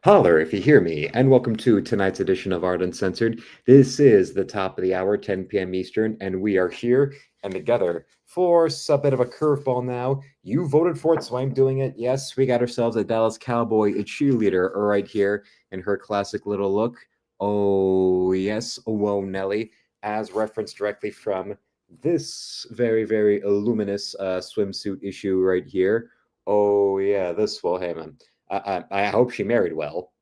Holler if you hear me, and welcome to tonight's edition of Art Uncensored. This is the top of the hour, 10 p.m. Eastern, and we are here and together for a bit of a curveball now. You voted for it, so I'm doing it. Yes, we got ourselves a Dallas Cowboy, a cheerleader right here in her classic little look. Oh, yes, whoa, Nelly, as referenced directly from this very, very luminous swimsuit issue right here. Oh, yeah, this will, hey, man. I hope she married well,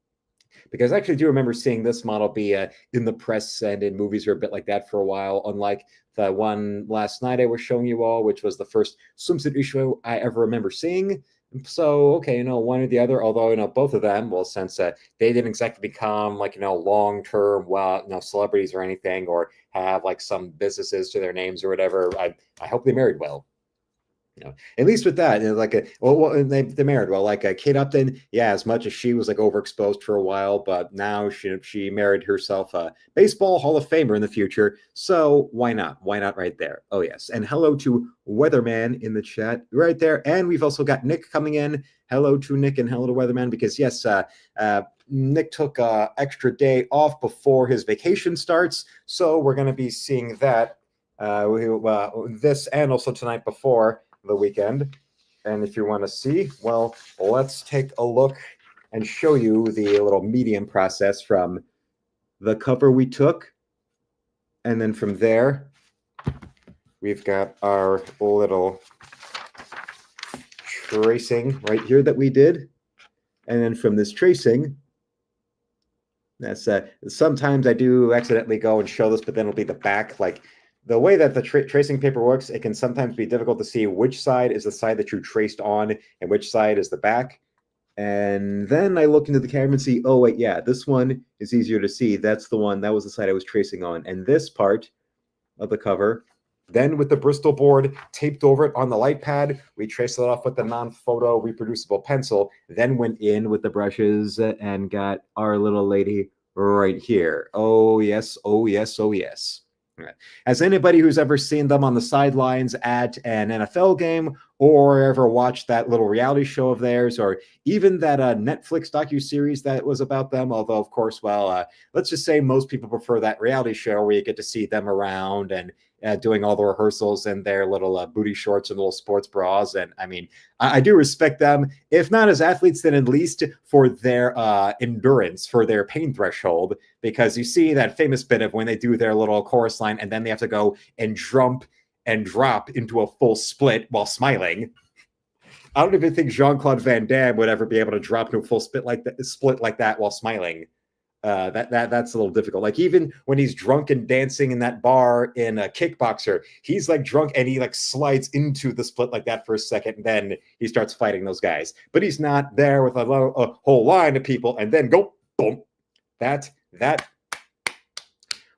because I actually do remember seeing this model be in the press and in movies or a bit like that for a while, unlike the one last night I was showing you all, which was the first swimsuit issue I ever remember seeing. So, okay, one or the other, although, both of them, well, since they didn't exactly become like, long-term, well, celebrities or anything, or have like some businesses to their names or whatever, I hope they married well. At least with that, they married well. Like Kate Upton, yeah, as much as she was like overexposed for a while, but now she married herself a baseball Hall of Famer in the future. So why not? Why not right there? Oh yes, and hello to Weatherman in the chat right there, and we've also got Nick coming in. Hello to Nick and hello to Weatherman, because yes, Nick took an extra day off before his vacation starts, so we're going to be seeing that this and also tonight before the weekend. And if you want to see, well, let's take a look and show you the little medium process from the cover we took. And then from there, we've got our little tracing right here that we did. And then from this tracing, that's sometimes I do accidentally go and show this, but then it'll be the back. Like the way that the tracing paper works, it can sometimes be difficult to see which side is the side that you traced on and which side is the back. And then I look into the camera and see, oh, wait, yeah, this one is easier to see. That's the one, that was the side I was tracing on. And this part of the cover, then with the Bristol board taped over it on the light pad, we traced it off with the non-photo reproducible pencil, then went in with the brushes and got our little lady right here. Oh, yes, oh, yes, oh, yes. As anybody who's ever seen them on the sidelines at an NFL game, or ever watched that little reality show of theirs, or even that Netflix docuseries that was about them, although, of course, well, let's just say most people prefer that reality show where you get to see them around and doing all the rehearsals in their little booty shorts and little sports bras. And I mean, I do respect them, if not as athletes, then at least for their endurance, for their pain threshold, because you see that famous bit of when they do their little chorus line and then they have to go and jump and drop into a full split while smiling. I don't even think Jean-Claude Van Damme would ever be able to drop into a full split like that while smiling. That's a little difficult. Like even when he's drunk and dancing in that bar in a Kickboxer, he's like drunk and he like slides into the split like that for a second, and then he starts fighting those guys. But he's not there with a whole line of people and then go boom. That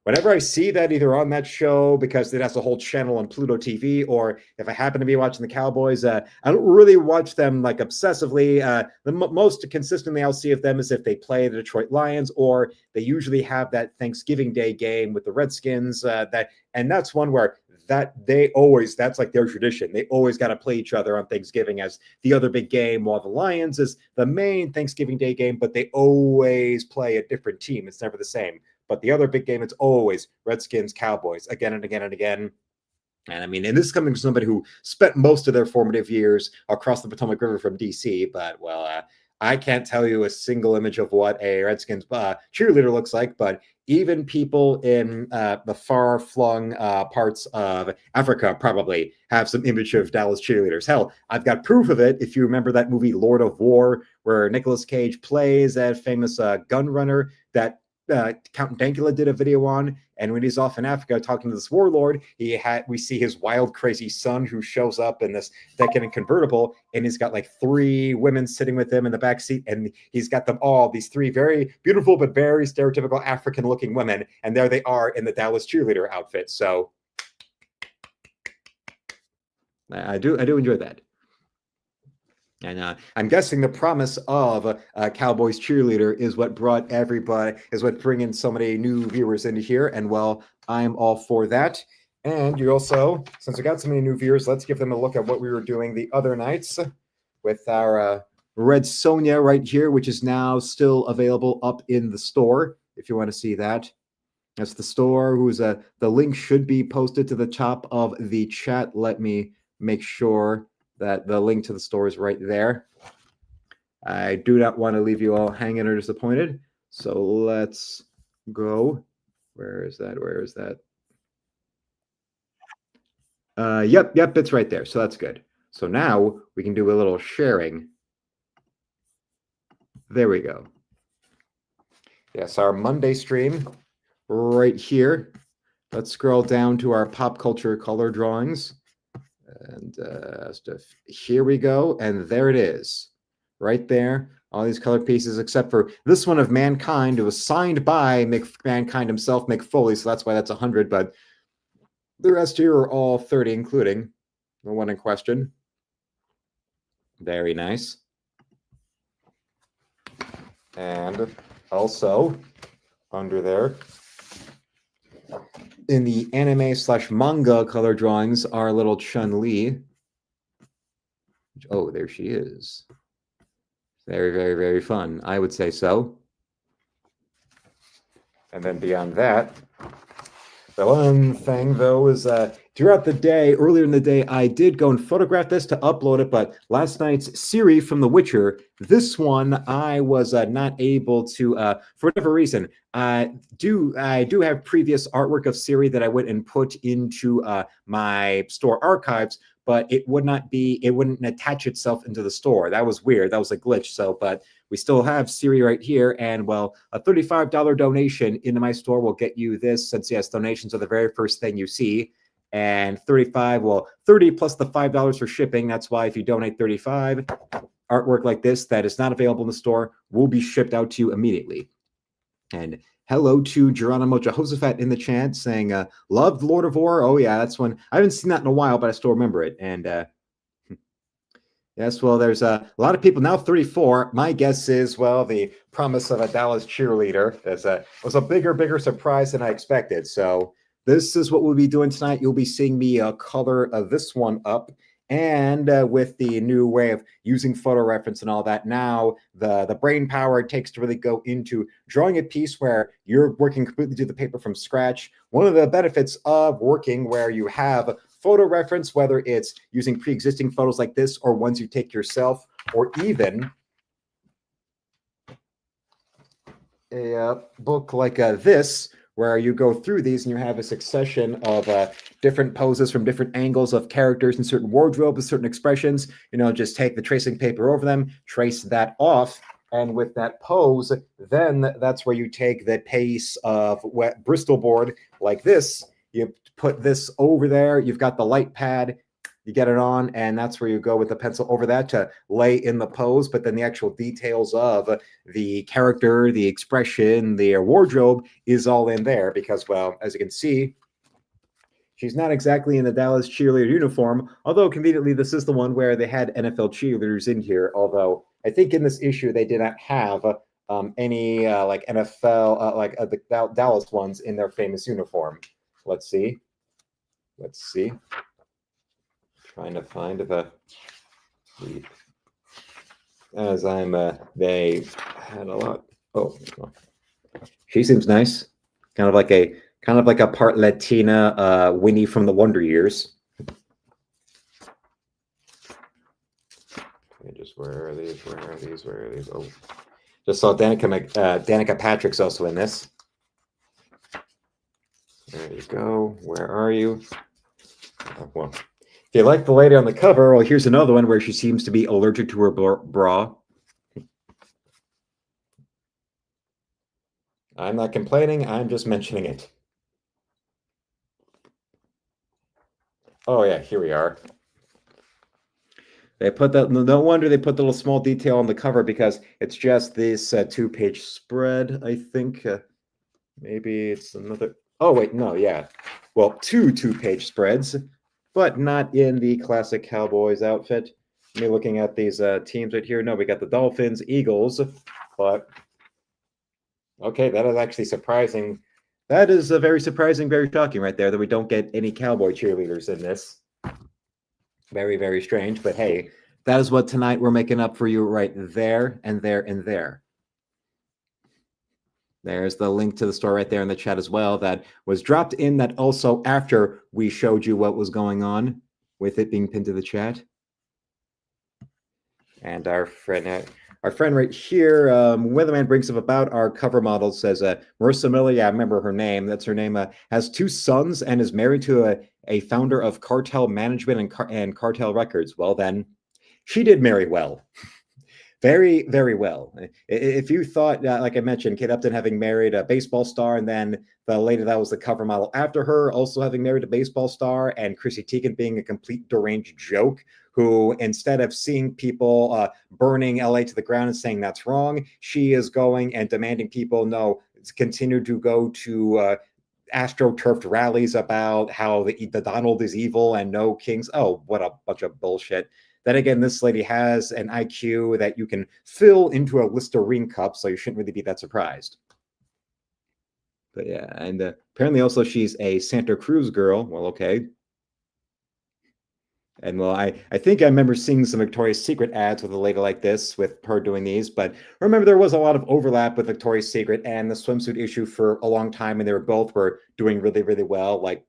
whenever I see that either on that show, because it has a whole channel on Pluto TV, or if I happen to be watching the Cowboys, I don't really watch them like obsessively. The most consistently I'll see of them is if they play the Detroit Lions, or they usually have that Thanksgiving Day game with the Redskins. And that's one where that's like their tradition. They always got to play each other on Thanksgiving as the other big game, while the Lions is the main Thanksgiving Day game, but they always play a different team. It's never the same. But the other big game, it's always Redskins, Cowboys, again and again and again. And I mean, and this is coming from somebody who spent most of their formative years across the Potomac River from D.C., but, well, I can't tell you a single image of what a Redskins cheerleader looks like, but even people in the far-flung parts of Africa probably have some image of Dallas cheerleaders. Hell, I've got proof of it. If you remember that movie Lord of War, where Nicolas Cage plays that famous gun runner that Count Dankula did a video on, and when he's off in Africa talking to this warlord, we see his wild, crazy son who shows up in this decadent convertible, and he's got like 3 women sitting with him in the back seat, and he's got them all, these 3 very beautiful but very stereotypical African-looking women, and there they are in the Dallas cheerleader outfit. So I do enjoy that. And I'm guessing the promise of Cowboys cheerleader is what bringing so many new viewers into here. And well, I'm all for that. And you also, since we got so many new viewers, let's give them a look at what we were doing the other nights with our Red Sonia right here, which is now still available up in the store if you want to see that. That's the store. The link should be posted to the top of the chat. Let me make sure that the link to the store is right there. I do not want to leave you all hanging or disappointed. So let's go. Where is that? Where is that? Yep, it's right there. So that's good. So now we can do a little sharing. There we go. Yes, our Monday stream right here. Let's scroll down to our pop culture color drawings. And stuff. Here we go. And there it is. Right there. All these color pieces, except for this one of Mankind. It was signed by Mankind himself, Mick Foley. So that's why that's 100. But the rest here are all 30, including the one in question. Very nice. And also under there, in the anime/manga color drawings, are little Chun-Li. Oh, there she is. Very, very, very fun. I would say so. And then beyond that, the one thing, though, is throughout the day, earlier in the day, I did go and photograph this to upload it, but last night's Ciri from The Witcher, this one I was not able to, for whatever reason. I do have previous artwork of Ciri that I went and put into my store archives, but it wouldn't attach itself into the store. That was weird. That was a glitch. So, but we still have Ciri right here. And well, a $35 donation into my store will get you this, since yes, donations are the very first thing you see. And 30 plus the $5 for shipping. That's why if you donate 35, artwork like this that is not available in the store will be shipped out to you immediately. And hello to Geronimo Jehoshaphat in the chat saying, loved Lord of War. Oh, yeah, that's one. I haven't seen that in a while, but I still remember it. And yes, well, there's a lot of people now, 34. My guess is, well, the promise of a Dallas cheerleader was a bigger surprise than I expected. So this is what we'll be doing tonight. You'll be seeing me color this one up. And with the new way of using photo reference and all that, now the brain power it takes to really go into drawing a piece where you're working completely to the paper from scratch. One of the benefits of working where you have photo reference, whether it's using pre-existing photos like this or ones you take yourself, or even a book like this, where you go through these and you have a succession of different poses from different angles of characters and certain wardrobe with certain expressions. Just take the tracing paper over them, trace that off, and with that pose, then that's where you take the piece of wet Bristol board like this. You put this over there. You've got the light pad. You get it on, and that's where you go with the pencil over that to lay in the pose. But then the actual details of the character, the expression, the wardrobe is all in there because, well, as you can see, she's not exactly in the Dallas cheerleader uniform, although conveniently this is the one where they had NFL cheerleaders in here, although I think in this issue they did not have any like NFL, the Dallas ones in their famous uniform. Let's see. Trying to find as I'm they had a lot. Oh, she seems nice. Kind of like a part Latina Winnie from the Wonder Years. Where are these? Oh, just saw Danica Patrick's also in this. There you go. Where are you? Oh, well. If you like the lady on the cover, well, here's another one where she seems to be allergic to her bra. I'm not complaining. I'm just mentioning it. Oh, yeah, here we are. They put that. No wonder they put the little small detail on the cover because it's just this 2-page spread, I think. Maybe it's another. Oh, wait, no, yeah. Well, two 2-page spreads, but not in the classic Cowboys outfit. Me looking at these teams right here. No, we got the Dolphins, Eagles, but okay, that is actually surprising. That is very surprising, very shocking right there that we don't get any Cowboy cheerleaders in this. Very, very strange, but hey, That is what tonight we're making up for you right there and there and there. There's the link to the store right there in the chat as well that was dropped in that also after we showed you what was going on with it being pinned to the chat. And our friend right here, Weatherman brings up about our cover model, says Marissa Miller, yeah, I remember her name. That's her name. Has 2 sons and is married to a founder of Cartel Management and Cartel Records. Well, then, she did marry well. Very, very well. If you thought, like I mentioned, Kate Upton having married a baseball star, and then the lady that was the cover model after her also having married a baseball star, and Chrissy Teigen being a complete deranged joke, who instead of seeing people burning LA to the ground and saying that's wrong, she is going and demanding people continue to go to astroturfed rallies about how the Donald is evil and no kings. Oh, what a bunch of bullshit. Then again, this lady has an IQ that you can fill into a Listerine cup, so you shouldn't really be that surprised. But yeah, and apparently also she's a Santa Cruz girl. Well, okay. And well, I think I remember seeing some Victoria's Secret ads with a lady like this, with her doing these. But remember, there was a lot of overlap with Victoria's Secret and the swimsuit issue for a long time, and they were doing really, really well. Like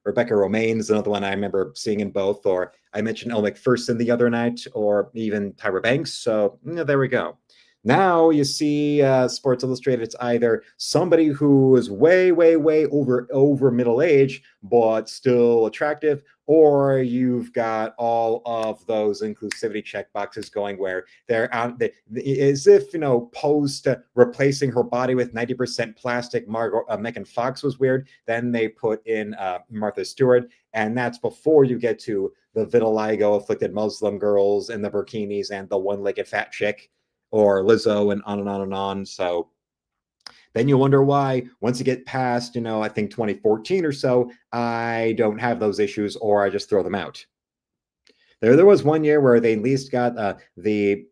Rebecca Romaine is another one I remember seeing in both. Or I mentioned Elle Macpherson the other night, or even Tyra Banks. So there we go. Now you see Sports Illustrated, it's either somebody who is way, way, way over middle age, but still attractive, or you've got all of those inclusivity check boxes going where they're out, as if, post replacing her body with 90% plastic, Megan Fox was weird. Then they put in Martha Stewart, and that's before you get to the vitiligo afflicted Muslim girls and the bikinis and the one-legged fat chick, or Lizzo, and on and on and on. So then you wonder why, once you get past, I think 2014 or so, I don't have those issues, or I just throw them out. There was one year where they at least got the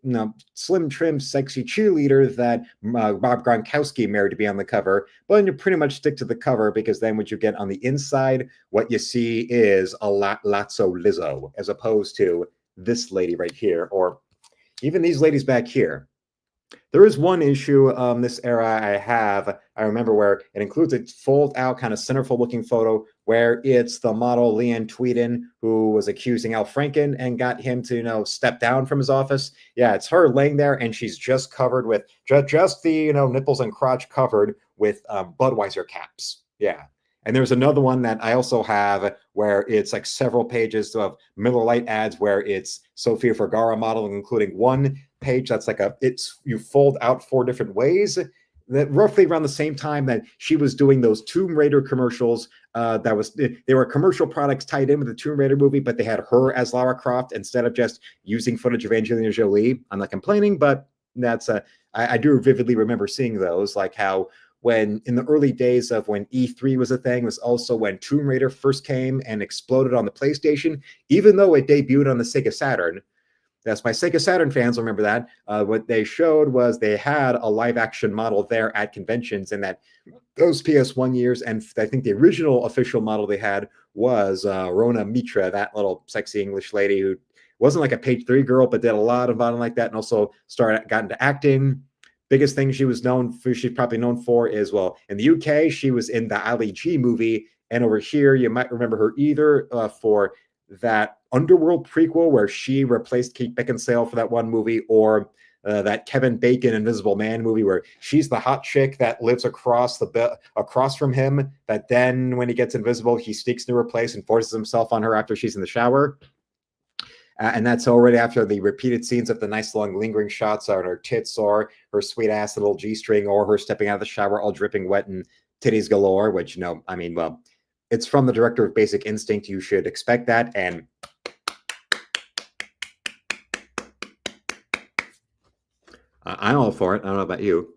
slim, trim, sexy cheerleader that Bob Gronkowski married to be on the cover. But you pretty much stick to the cover, because then what you get on the inside, what you see is a Lotso Lizzo, as opposed to this lady right here, or even these ladies back here. There is one issue this era I remember, where it includes a fold-out kind of centerfold-looking photo where it's the model Leanne Tweeden who was accusing Al Franken and got him to, step down from his office. Yeah, it's her laying there, and she's just covered with, just the, nipples and crotch covered with Budweiser caps. Yeah. And there's another one that I also have where it's like several pages of Miller Lite ads where it's Sofia Vergara modeling, including one page that's like you fold out 4 different ways. That roughly around the same time that she was doing those Tomb Raider commercials, they were commercial products tied in with the Tomb Raider movie, but they had her as Lara Croft instead of just using footage of Angelina Jolie. I'm not complaining, but that's I do vividly remember seeing those, like how when in the early days of when E3 was a thing, was also when Tomb Raider first came and exploded on the PlayStation, even though it debuted on the Sega Saturn. That's my Sega Saturn fans will remember that. What they showed was they had a live action model there at conventions, and that those PS1 years, and I think the original official model they had was Rona Mitra, that little sexy English lady who wasn't like a page 3 girl, but did a lot of modeling like that, and also got into acting. Biggest thing she's probably known for is, well, in the UK, she was in the Ali G movie. And over here, you might remember her either for that Underworld prequel where she replaced Kate Beckinsale for that one movie, or that Kevin Bacon Invisible Man movie where she's the hot chick that lives across from him, that then when he gets invisible, he sneaks into her place and forces himself on her after she's in the shower. And that's already after the repeated scenes of the nice long lingering shots on her tits, or her sweet ass little G-string, or her stepping out of the shower all dripping wet and titties galore, which, well, it's from the director of Basic Instinct. You should expect that. And I'm all for it. I don't know about you.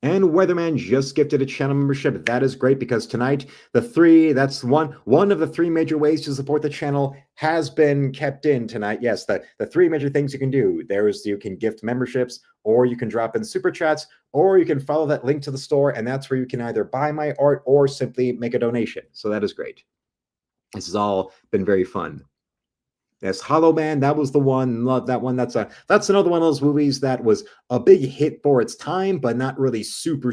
And Weatherman just gifted a channel membership. That is great, because tonight that's one of the 3 major ways to support the channel has been kept in tonight. Yes, the 3 major things you can do. You can gift memberships, or you can drop in super chats, or you can follow that link to the store, and that's where you can either buy my art or simply make a donation. So that is great. This has all been very fun. Yes, Hollow Man, that was the one. Love that one. That's another one of those movies that was a big hit for its time, but not really super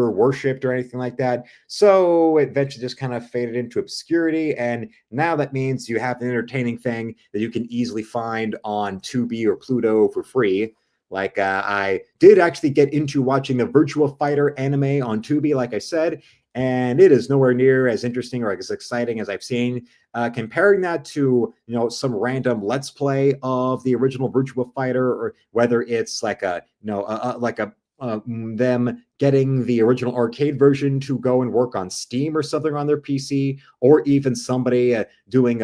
worshipped or anything like that. So it eventually just kind of faded into obscurity. And now that means you have an entertaining thing that you can easily find on Tubi or Pluto for free. Like I did actually get into watching the Virtua Fighter anime on Tubi, like I said, and it is nowhere near as interesting or as exciting as I've seen. Comparing that to some random let's play of the original Virtua Fighter, or whether it's like a them getting the original arcade version to go and work on Steam or something on their PC, or even somebody doing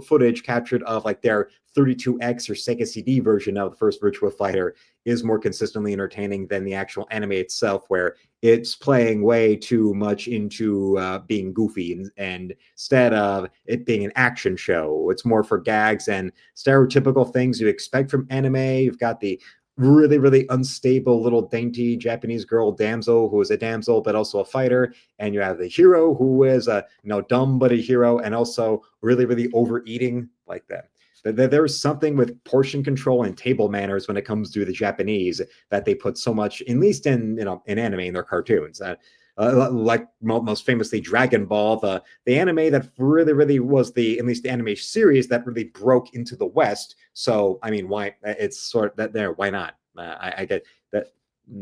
footage captured of like their 32X or Sega CD version of the first Virtua Fighter, is more consistently entertaining than the actual anime itself, where it's playing way too much into being goofy, and instead of it being an action show, it's more for gags and stereotypical things you expect from anime. You've got the really unstable little dainty Japanese girl damsel who is a damsel but also a fighter, and you have the hero who is a dumb but a hero, and also really overeating. Like that there's something with portion control and table manners when it comes to the Japanese that they put so much, at least in in anime, in their cartoons. Like most famously Dragon Ball, the anime that really was the, at least the anime series that really broke into the West. So I mean, why it's sort of that there? Why not? I get that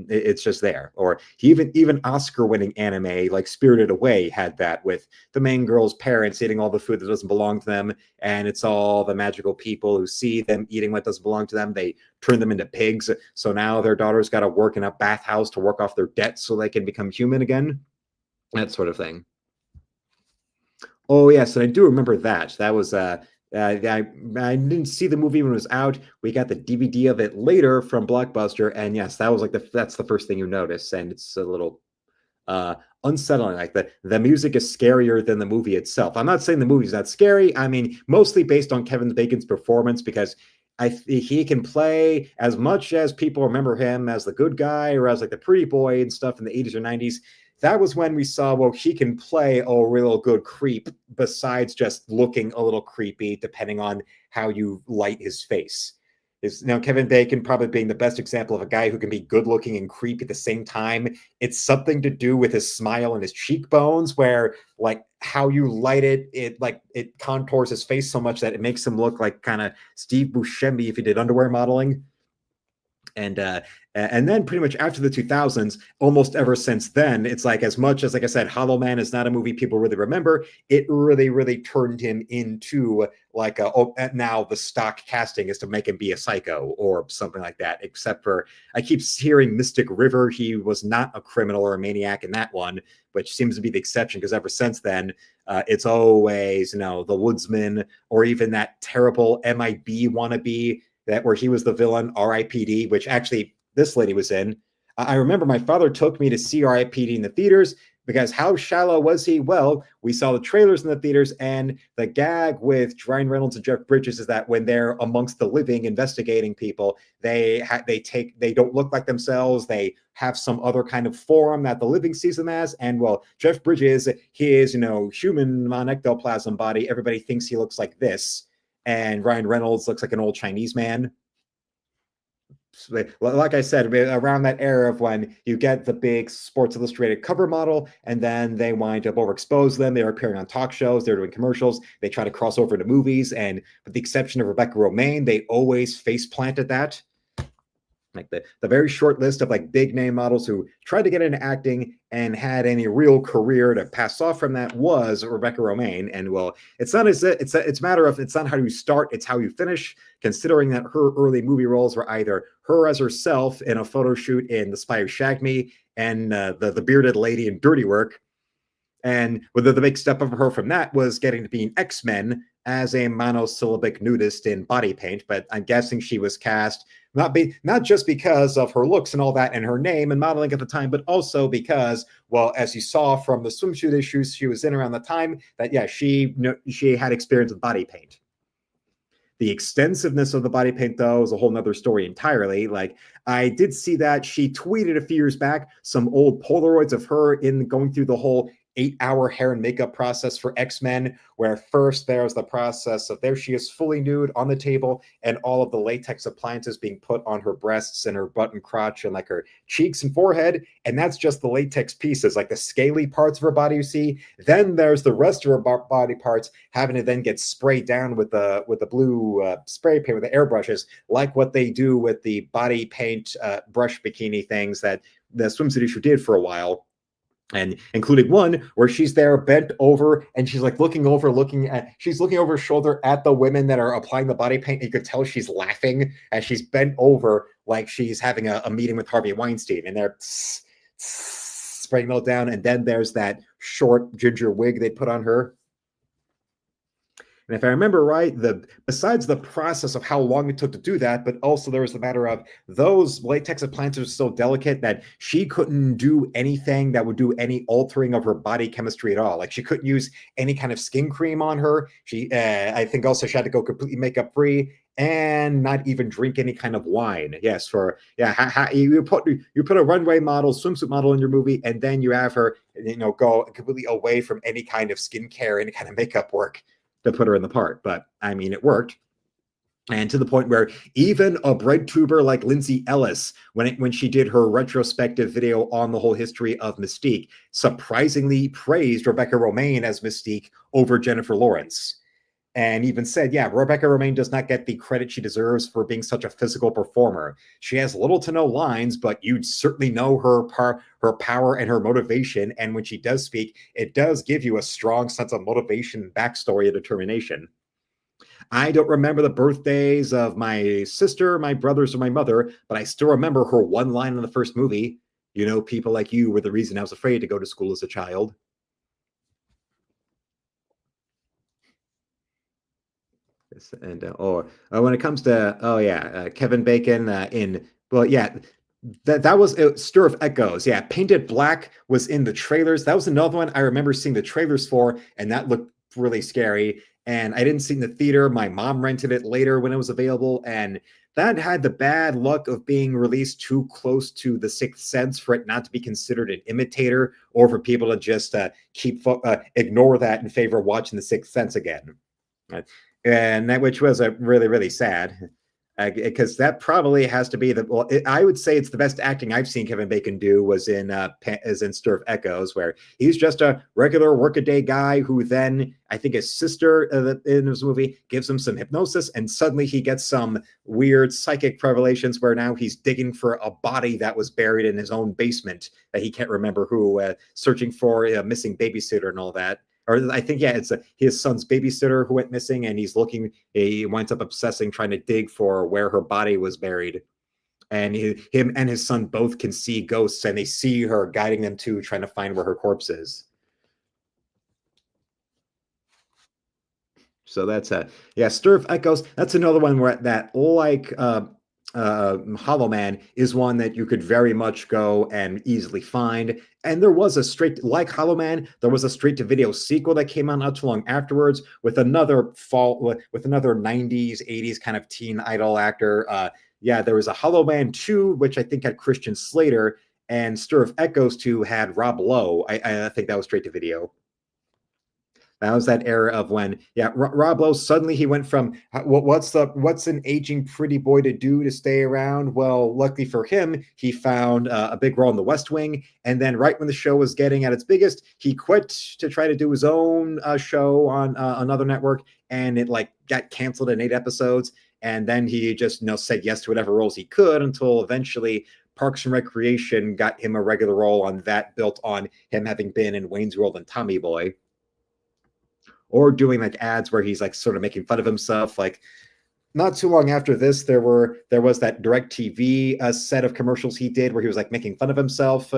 it's just there. Or even Oscar-winning anime like Spirited Away had that, with the main girl's parents eating all the food that doesn't belong to them, and it's all the magical people who see them eating what doesn't belong to them. They turn them into pigs. So now their daughter's got to work in a bathhouse to work off their debts so they can become human again. That sort of thing. Oh yes, and I do remember that. That was I didn't see the movie when it was out. We got the DVD of it later from Blockbuster, and yes, that was like that's the first thing you notice, and it's a little uh unsettling. Like the music is scarier than the movie itself. I'm not saying the movie's not scary. I mean, mostly based on Kevin Bacon's performance, because he can play, as much as people remember him as the good guy or as like the pretty boy and stuff in the 80s or 90s. That was when we saw, well, he can play a real good creep besides just looking a little creepy, depending on how you light his face. Is now Kevin Bacon probably being the best example of a guy who can be good looking and creepy at the same time. It's something to do with his smile and his cheekbones, where like how you light it, it contours his face so much that it makes him look like kind of Steve Buscemi if he did underwear modeling. And then pretty much after the 2000s, almost ever since then, it's like, as much as, like I said, Hollow Man is not a movie people really remember, it really turned him into like now the stock casting is to make him be a psycho or something like that. Except for, I keep hearing Mystic River, he was not a criminal or a maniac in that one, which seems to be the exception, because ever since then, it's always the Woodsman, or even that terrible MIB wannabe, that where he was the villain, R.I.P.D., which actually this lady was in. I remember my father took me to see R.I.P.D. in the theaters, because how shallow was he? Well, we saw the trailers in the theaters, and the gag with Ryan Reynolds and Jeff Bridges is that when they're amongst the living investigating people, they don't look like themselves. They have some other kind of form that the living sees them as. And well, Jeff Bridges, his human non-ectoplasm body, everybody thinks he looks like this, and Ryan Reynolds looks like an old Chinese man. Like I said, around that era of when you get the big Sports Illustrated cover model, and then they wind up overexposed them. They're appearing on talk shows, they're doing commercials, they try to cross over into movies, and with the exception of Rebecca Romaine, they always face planted that. Like the very short list of like big name models who tried to get into acting and had any real career to pass off from that was Rebecca Romaine. And well, it's not as it's a matter of, it's not how you start, it's how you finish, considering that her early movie roles were either her as herself in a photo shoot in The Spy Who Shagged Me, and the bearded lady in Dirty Work. And whether the big step of her from that was getting to be an X-Men as a monosyllabic nudist in body paint. But I'm guessing she was cast not just because of her looks and all that and her name and modeling at the time, but also because, well, as you saw from the swimsuit issues she was in around the time, that yeah, she had experience with body paint. The extensiveness of the body paint, though, is a whole nother story entirely. Like, I did see that she tweeted a few years back some old Polaroids of her in going through the whole 8-hour hair and makeup process for X-Men, where first there's the process of there she is fully nude on the table and all of the latex appliances being put on her breasts and her butt and crotch and like her cheeks and forehead. And that's just the latex pieces, like the scaly parts of her body you see. Then there's the rest of her body parts having to then get sprayed down with the blue spray paint with the airbrushes, like what they do with the body paint brush bikini things that the swimsuit issue did for a while. And including one where she's there bent over and she's like she's looking over her shoulder at the women that are applying the body paint. And you could tell she's laughing as she's bent over like she's having a meeting with Harvey Weinstein, and they're spraying it all down. And then there's that short ginger wig they put on her. And if I remember right, besides the process of how long it took to do that, but also there was the matter of those latex appliances were so delicate that she couldn't do anything that would do any altering of her body chemistry at all. Like she couldn't use any kind of skin cream on her. I think also she had to go completely makeup free and not even drink any kind of wine. Yes, you put a runway model, swimsuit model in your movie, and then you have her, go completely away from any kind of skincare, any kind of makeup work to put her in the part. But I mean, it worked. And to the point where even a bread tuber like Lindsay Ellis, when she did her retrospective video on the whole history of Mystique, surprisingly praised Rebecca Romijn as Mystique over Jennifer Lawrence. And even said, yeah, Rebecca Romijn does not get the credit she deserves for being such a physical performer. She has little to no lines, but you'd certainly know her power and her motivation. And when she does speak, it does give you a strong sense of motivation, backstory, and determination. I don't remember the birthdays of my sister, my brothers, or my mother, but I still remember her one line in the first movie. People like you were the reason I was afraid to go to school as a child. And when it comes to Kevin Bacon that was Stir of Echoes. Yeah, Painted Black was in the trailers. That was another one I remember seeing the trailers for, and that looked really scary. And I didn't see it in the theater. My mom rented it later when it was available, and that had the bad luck of being released too close to The Sixth Sense for it not to be considered an imitator, or for people to just ignore that in favor of watching The Sixth Sense again. And that, which was really, really sad, because that probably has to be I would say it's the best acting I've seen Kevin Bacon do was in Stir of Echoes, where he's just a regular workaday guy who then, I think his sister in his movie gives him some hypnosis, and suddenly he gets some weird psychic revelations where now he's digging for a body that was buried in his own basement that he can't remember who, searching for a missing babysitter and all that. Or I think, it's his son's babysitter who went missing, and he winds up obsessing, trying to dig for where her body was buried. And him and his son both can see ghosts, and they see her guiding them to trying to find where her corpse is. So that's Stir of Echoes. That's another one where that, like Hollow Man, is one that you could very much go and easily find. And there was like Hollow Man, there was a straight to video sequel that came out not too long afterwards with another 90s, 80s kind of teen idol actor. There was a Hollow Man 2, which I think had Christian Slater, and Stir of Echoes 2 had Rob Lowe. I think that was straight to video. That was that era of when, Rob Lowe, suddenly he went from, what's an aging pretty boy to do to stay around? Well, luckily for him, he found a big role in The West Wing. And then right when the show was getting at its biggest, he quit to try to do his own show on another network. And it got canceled in 8 episodes. And then he just said yes to whatever roles he could until eventually Parks and Recreation got him a regular role on that, built on him having been in Wayne's World and Tommy Boy. Or doing ads where he's sort of making fun of himself. Not too long after this, there was that DirecTV set of commercials he did where he was making fun of himself.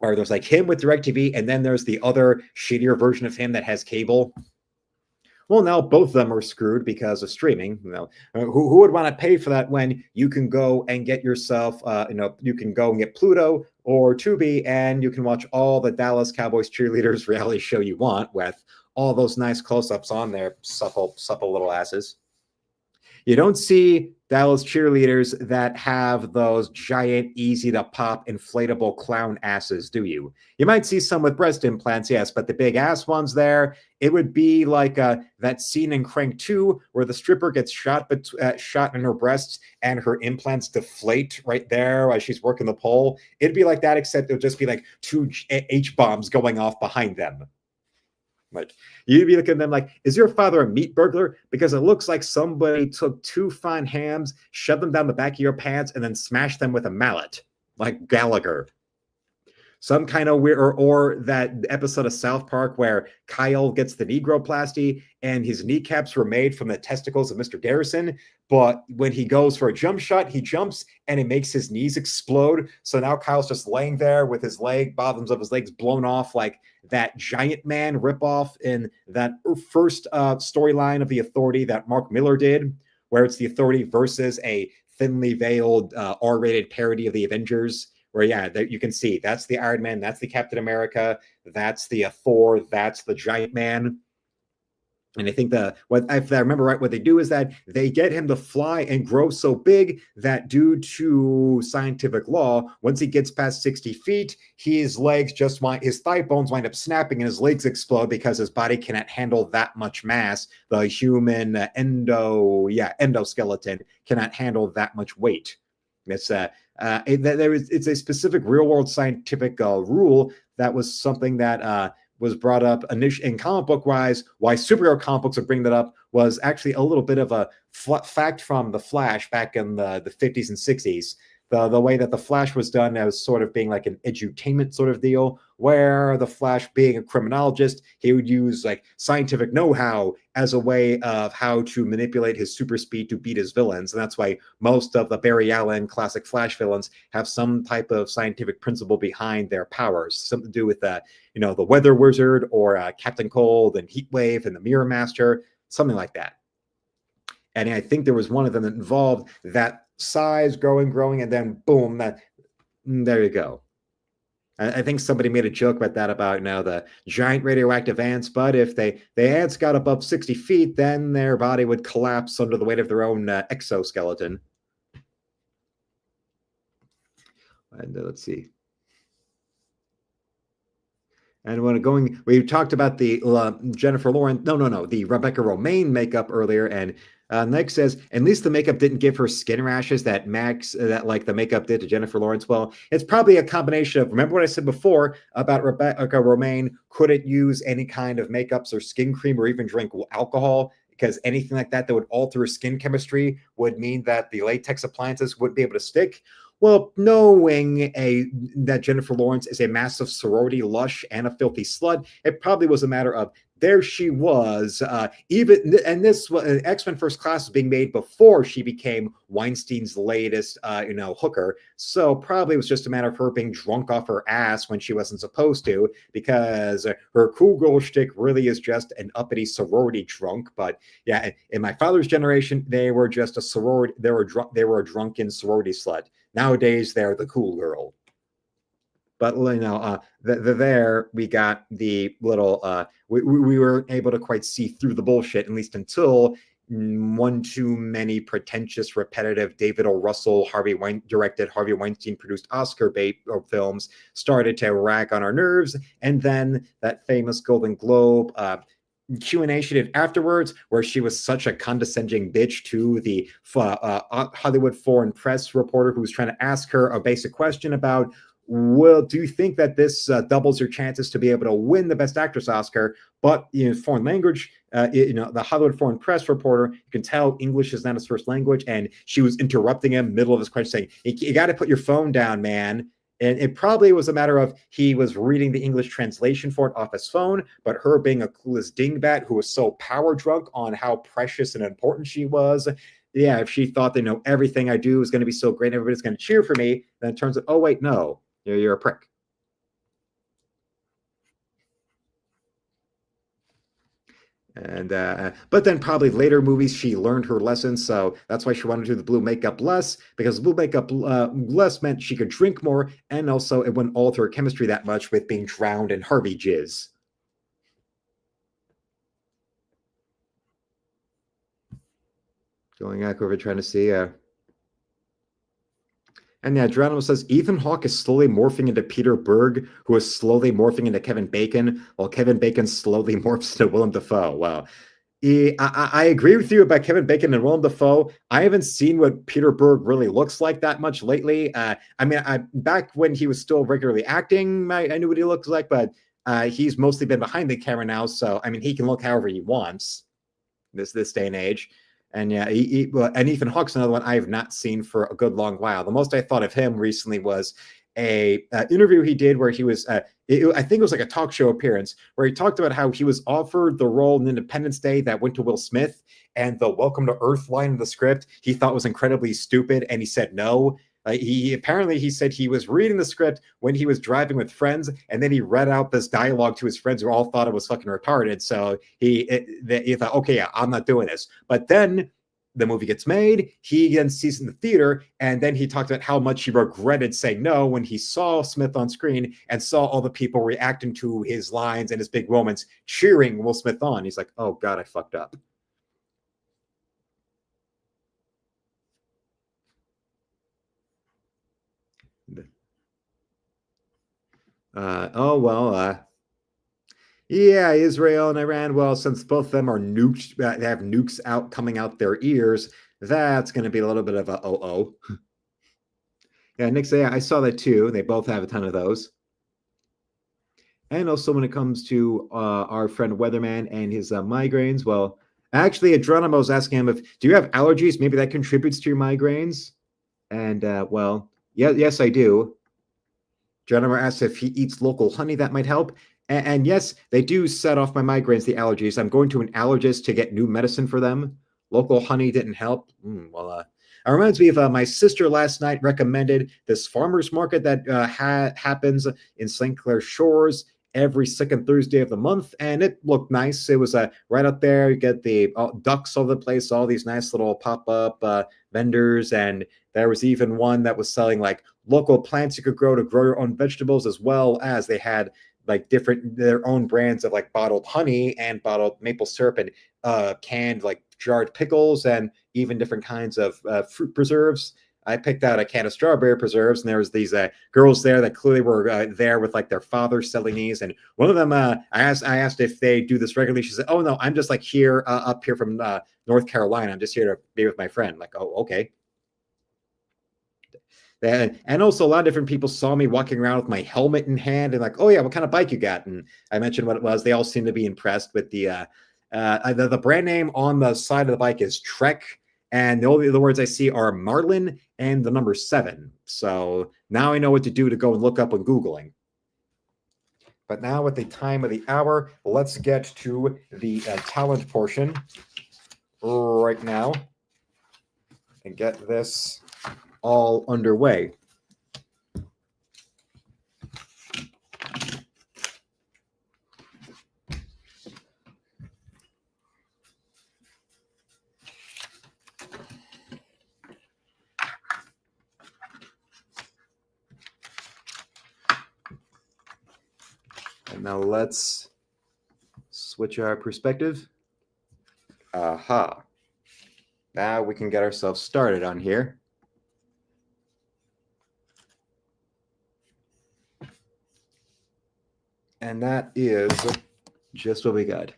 Or there's him with DirecTV, and then there's the other shittier version of him that has cable. Well, now both of them are screwed because of streaming. Who would want to pay for that when you can go and get yourself, you can go and get Pluto or Tubi, and you can watch all the Dallas Cowboys cheerleaders reality show you want with all those nice close-ups on their supple little asses. You don't see Dallas cheerleaders that have those giant, easy to pop, inflatable clown asses, do you? You might see some with breast implants, yes, but the big ass ones there, it would be like that scene in Crank 2 where the stripper gets shot in her breasts and her implants deflate right there while she's working the pole. It'd be like that, except it would just be like two H-bombs going off behind them. Like, you'd be looking at them like, is your father a meat burglar? Because it looks like somebody took two fine hams, shoved them down the back of your pants, and then smashed them with a mallet, like Gallagher. Some kind of weird, or that episode of South Park where Kyle gets the negroplasty and his kneecaps were made from the testicles of Mr. Garrison, but when he goes for a jump shot, he jumps and it makes his knees explode. So now Kyle's just laying there with his bottoms of his legs blown off like that Giant Man ripoff in that first storyline of The Authority that Mark Miller did, where it's The Authority versus a thinly veiled R-rated parody of the Avengers. Where, yeah, you can see that's the Iron Man, that's the Captain America, that's the Thor, that's the Giant Man. And I think if I remember right, what they do is that they get him to fly and grow so big that due to scientific law, once he gets past 60 feet, his thigh bones wind up snapping and his legs explode because his body cannot handle that much mass. The human endoskeleton cannot handle that much weight. It's it's a specific real world scientific rule that was something that was brought up in comic book wise. Why superhero comic books would bring that up was actually a little bit of a fact from the Flash back in the 50s and 60s. The way that the Flash was done as sort of being like an edutainment sort of deal, where the Flash, being a criminologist, he would use like scientific know-how as a way of how to manipulate his super speed to beat his villains. And that's why most of the Barry Allen classic Flash villains have some type of scientific principle behind their powers, something to do with the Weather Wizard or Captain Cold and Heatwave and the Mirror Master, something like that. And I think there was one of them that involved that size growing, and then boom, there you go. I think somebody made a joke about that, about the giant radioactive ants, but if the ants got above 60 feet, then their body would collapse under the weight of their own exoskeleton. And let's see. And we talked about the Jennifer Lawrence, the Rebecca Romaine makeup earlier, and Nick says, at least the makeup didn't give her skin rashes that the makeup did to Jennifer Lawrence. Well, it's probably a combination of, remember what I said before about Rebecca Romaine couldn't use any kind of makeups or skin cream or even drink alcohol, because anything like that would alter her skin chemistry would mean that the latex appliances wouldn't be able to stick. Well, knowing that Jennifer Lawrence is a massive sorority lush and a filthy slut, it probably was a matter of, there she was, this X-Men First Class was being made before she became Weinstein's latest, hooker. So probably it was just a matter of her being drunk off her ass when she wasn't supposed to, because her cool girl shtick really is just an uppity sorority drunk. But yeah, in my father's generation, they were just a sorority. They were a drunken sorority slut. Nowadays, they're the cool girl. But there we got the little we weren't able to quite see through the bullshit, at least until one too many pretentious, repetitive David O. Russell, directed, Harvey Weinstein produced Oscar bait films started to rack on our nerves, and then that famous Golden Globe Q&A she did afterwards, where she was such a condescending bitch to the Hollywood Foreign Press reporter who was trying to ask her a basic question about, well, do you think that this doubles your chances to be able to win the Best Actress Oscar? But foreign language, the Hollywood Foreign Press reporter, you can tell English is not his first language, and she was interrupting him middle of his question, saying, "You got to put your phone down, man." And it probably was a matter of he was reading the English translation for it off his phone, but her being a clueless dingbat who was so power drunk on how precious and important she was. Yeah, if she thought that everything I do is going to be so great, everybody's going to cheer for me, then it turns out, oh wait, no, you're a prick. And but then probably later movies she learned her lesson, so that's why she wanted to do the blue makeup less, because blue makeup less meant she could drink more, and also it wouldn't alter her chemistry that much with being drowned in Harvey jizz. Going back over trying to see. And yeah, Geronimo says Ethan Hawke is slowly morphing into Peter Berg, who is slowly morphing into Kevin Bacon, while Kevin Bacon slowly morphs into Willem Dafoe. Wow. I agree with you about Kevin Bacon and Willem Dafoe. I haven't seen what Peter Berg really looks like that much lately. Back when he was still regularly acting, I knew what he looks like, but he's mostly been behind the camera now. So, I mean, he can look however he wants this day and age. And yeah, and Ethan Hawke's another one I have not seen for a good long while. The most I thought of him recently was a interview he did where he was, I think it was like a talk show appearance where he talked about how he was offered the role in Independence Day that went to Will Smith, and the Welcome to Earth line of the script he thought was incredibly stupid, and he said no. He said he was reading the script when he was driving with friends, and then he read out this dialogue to his friends who all thought it was fucking retarded. So he thought, okay, yeah, I'm not doing this. But then the movie gets made, he then sees it in the theater, and then he talked about how much he regretted saying no when he saw Smith on screen and saw all the people reacting to his lines and his big moments, cheering Will Smith on. He's like, oh God, I fucked up. Yeah, Israel and Iran. Well, since both of them are nukes, they have nukes out coming out their ears. That's going to be a little bit of a oh. Yeah, Nick say, yeah, I saw that too. They both have a ton of those. And also when it comes to our friend Weatherman and his migraines, well, actually, Adronimo's asking him do you have allergies? Maybe that contributes to your migraines. And well, yeah, yes, I do. Geronimo asks if he eats local honey, that might help. And yes, they do set off my migraines, the allergies. I'm going to an allergist to get new medicine for them. Local honey didn't help. It reminds me of my sister last night recommended this farmer's market that happens in St. Clair Shores every second Thursday of the month, and it looked nice. It was right up there. You get the ducks all over the place, all these nice little pop-up vendors, and there was even one that was selling like local plants you could grow to grow your own vegetables, as well as they had like their own brands of like bottled honey and bottled maple syrup and canned like jarred pickles and even different kinds of fruit preserves. I picked out a can of strawberry preserves, and there was these girls there that clearly were there with like their father selling these. And one of them, I asked if they do this regularly. She said, "Oh no, I'm just like here up here from North Carolina. I'm just here to be with my friend." Like, oh, okay. And also a lot of different people saw me walking around with my helmet in hand and like, oh yeah, what kind of bike you got? And I mentioned what it was. They all seemed to be impressed with the brand name on the side of the bike is Trek. And the only the words I see are Marlin and the number 7. So now I know what to do to go and look up on Googling. But now at the time of the hour, let's get to the talent portion right now and get this all underway. And now let's switch our perspective. Aha. Now we can get ourselves started on here. And that is just what we got.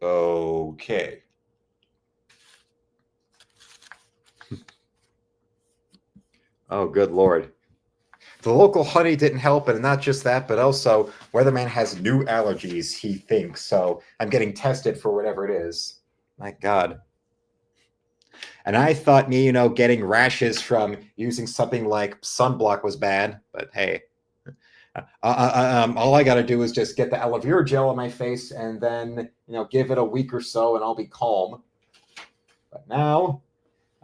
Okay. Oh, good Lord. The local honey didn't help, and not just that, but also Weatherman has new allergies, he thinks. So I'm getting tested for whatever it is. My God. And I thought me, getting rashes from using something like sunblock was bad, but hey, all I got to do is just get the aloe vera gel on my face and then, give it a week or so and I'll be calm. But now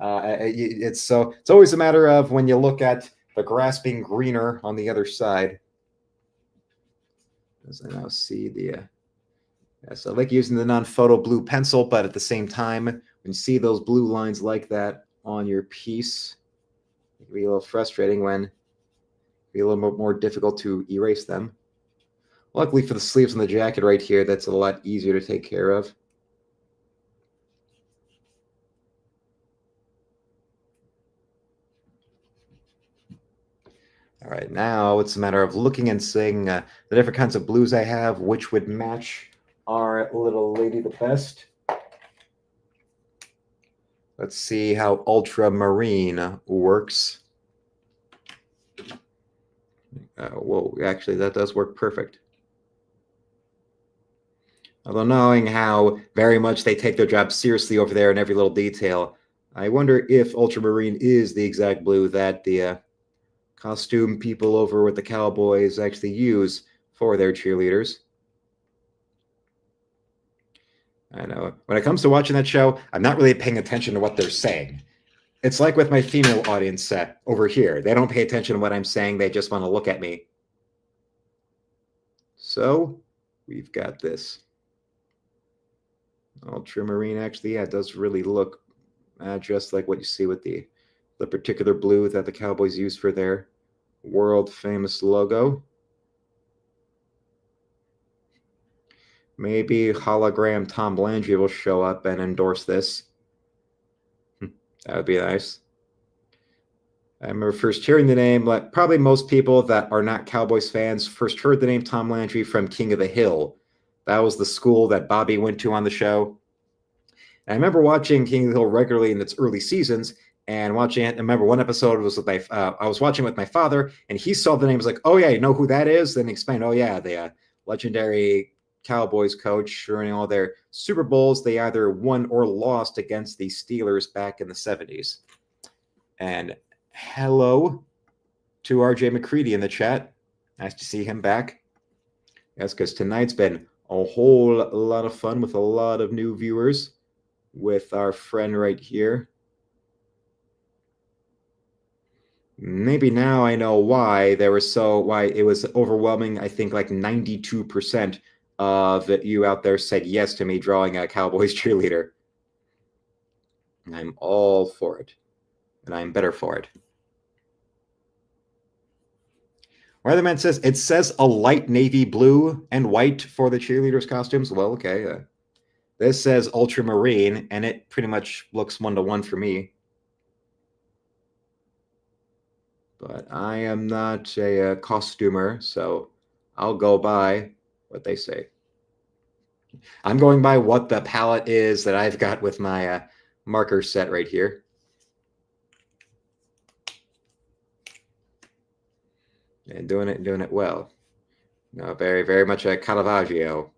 it's always a matter of when you look at the grass being greener on the other side. As I now see so I like using the non-photo blue pencil, but at the same time, when you see those blue lines like that on your piece, it can be a little frustrating when it can be a little more difficult to erase them. Luckily for the sleeves on the jacket right here, that's a lot easier to take care of. All right, now it's a matter of looking and seeing the different kinds of blues I have, which would match our little lady the best. Let's see how ultramarine works. Whoa, actually, that does work perfect. Although knowing how very much they take their job seriously over there in every little detail, I wonder if ultramarine is the exact blue that the costume people over with the Cowboys actually use for their cheerleaders. I know. When it comes to watching that show, I'm not really paying attention to what they're saying. It's like with my female audience over here. They don't pay attention to what I'm saying. They just want to look at me. So we've got this. Ultramarine, actually, yeah, it does really look just like what you see with the particular blue that the Cowboys use for their world-famous logo. Maybe hologram Tom Landry will show up and endorse this. That would be nice. I remember first hearing the name, like probably most people that are not Cowboys fans first heard the name Tom Landry from King of the Hill. That was the school that Bobby went to on the show. And I remember watching King of the Hill regularly in its early seasons and watching it. I remember one episode was with I was watching with my father, and he saw the name. Was like, "Oh yeah, you know who that is?" Then he explained, "Oh yeah, the legendary Cowboys coach during all their Super Bowls. They either won or lost against the Steelers back in the 70s." And hello to RJ McCready in the chat. Nice to see him back. Yes, because tonight's been a whole lot of fun with a lot of new viewers with our friend right here. Maybe now I know why why it was overwhelming. I think like 92% of you out there said yes to me drawing a Cowboys cheerleader. And I'm all for it. And I'm better for it. Weatherman says, it says a light navy blue and white for the cheerleaders' costumes. Well, okay. This says ultramarine, and it pretty much looks 1-to-1 for me. But I am not a costumer, so I'll go by what they say. I'm going by what the palette is that I've got with my marker set right here. And doing it well. No, very, very much a Caravaggio.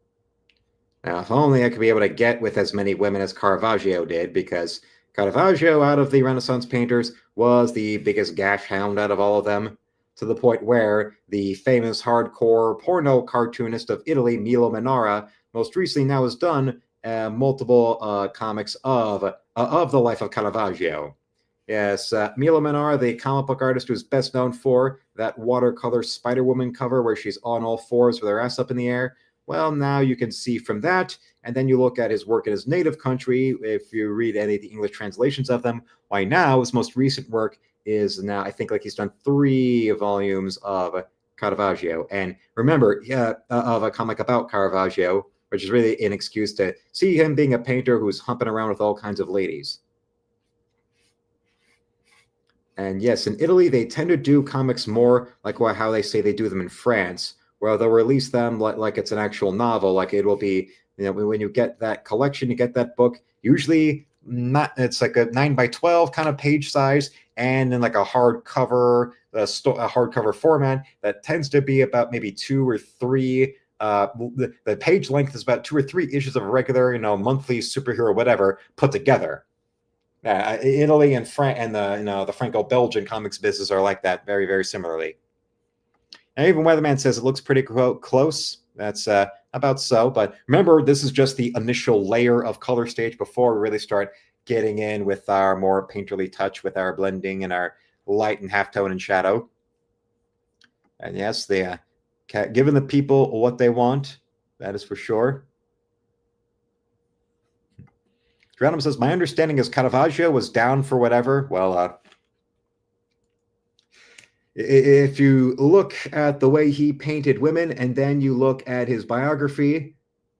Now, if only I could be able to get with as many women as Caravaggio did, because Caravaggio, out of the Renaissance painters, was the biggest gash hound out of all of them, to the point where the famous hardcore porno cartoonist of Italy, Milo Manara, most recently now has done multiple comics of the life of Caravaggio. Yes, Milo Manara, the comic book artist who's best known for that watercolor Spider-Woman cover where she's on all fours with her ass up in the air. Well, now you can see from that, and then you look at his work in his native country. If you read any of the English translations of them, why now his most recent work is now, I think, like he's done 3 volumes of Caravaggio. And remember, of a comic about Caravaggio, which is really an excuse to see him being a painter who's humping around with all kinds of ladies. And yes, in Italy, they tend to do comics more like how they say they do them in France, where they'll release them like it's an actual novel. Like it will be, when you get that collection, you get that book, usually it's like a 9x12 kind of page size, and in like a hardcover, a hardcover format that tends to be about maybe 2 or 3. The page length is about 2 or 3 issues of regular, monthly superhero, whatever, put together. Italy and the Franco-Belgian comics business are like that very, very similarly. And even Weatherman says it looks pretty close. That's about so. But remember, this is just the initial layer of color stage before we really start getting in with our more painterly touch, with our blending and our light and halftone and shadow. And yes, they giving the people what they want. That is for sure. Geronimo says, my understanding is Caravaggio was down for whatever. Well, If you look at the way he painted women and then you look at his biography,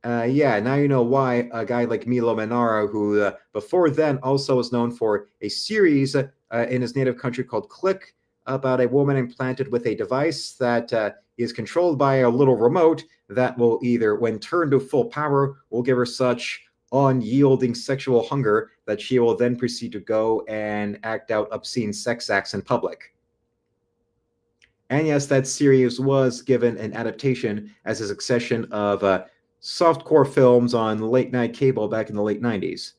yeah, now you know why a guy like Milo Manara, who before then also was known for a series in his native country called Click, about a woman implanted with a device that is controlled by a little remote that will either, when turned to full power, will give her such unyielding sexual hunger that she will then proceed to go and act out obscene sex acts in public. And yes, that series was given an adaptation as a succession of softcore films on late night cable back in the late 90s,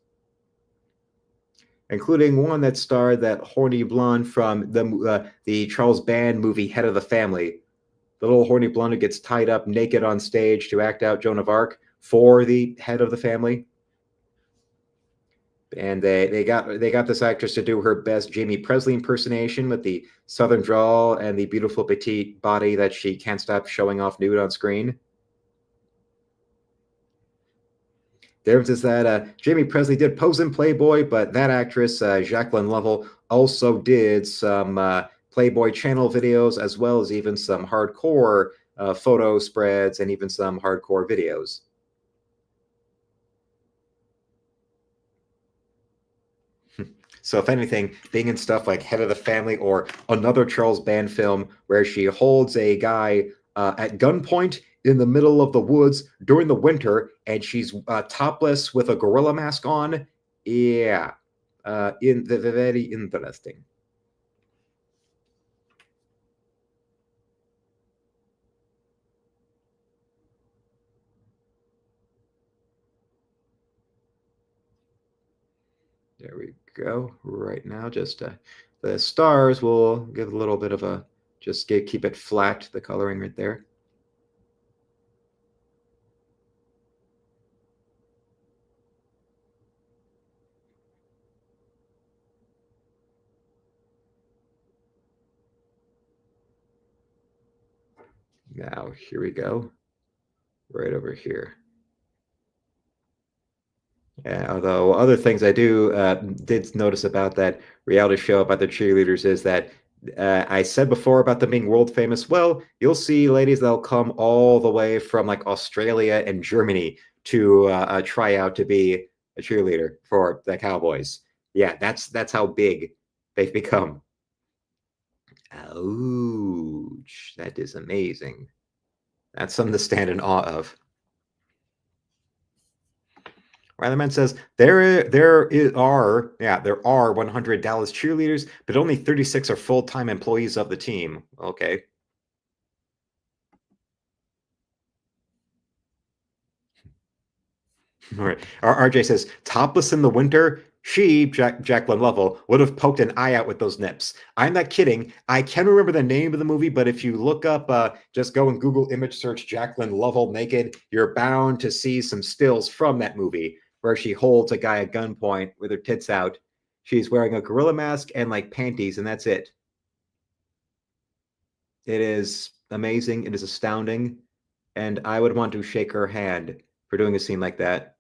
including one that starred that horny blonde from the Charles Band movie Head of the Family. The little horny blonde who gets tied up naked on stage to act out Joan of Arc for the head of the family. And they got this actress to do her best Jamie Presley impersonation with the southern drawl and the beautiful petite body that she can't stop showing off nude on screen. The difference is that Jamie Presley did pose in Playboy, but that actress, Jacqueline Lovell, also did some Playboy channel videos, as well as even some hardcore photo spreads and even some hardcore videos. So if anything, being in stuff like Head of the Family or another Charles Band film where she holds a guy at gunpoint in the middle of the woods during the winter and she's topless with a gorilla mask on, yeah, very interesting. There we go. Right now, just the stars will give a little bit of a, just keep it flat, the coloring right there. Now, here we go. Right over here. Yeah, although other things I did notice about that reality show about the cheerleaders is that I said before about them being world famous. Well, you'll see ladies that'll come all the way from like Australia and Germany to try out to be a cheerleader for the Cowboys. Yeah, that's how big they've become. Ouch, that is amazing. That's something to stand in awe of. Weatherman says there are 100 Dallas cheerleaders, but only 36 are full-time employees of the team. Okay. All right. RJ says topless in the winter. Jacqueline Lovell, would have poked an eye out with those nips. I'm not kidding. I can remember the name of the movie, but if you look up, just go and Google image search Jacqueline Lovell naked, you're bound to see some stills from that movie where she holds a guy at gunpoint with her tits out. She's wearing a gorilla mask and like panties, and that's it. It is amazing. It is astounding. And I would want to shake her hand for doing a scene like that.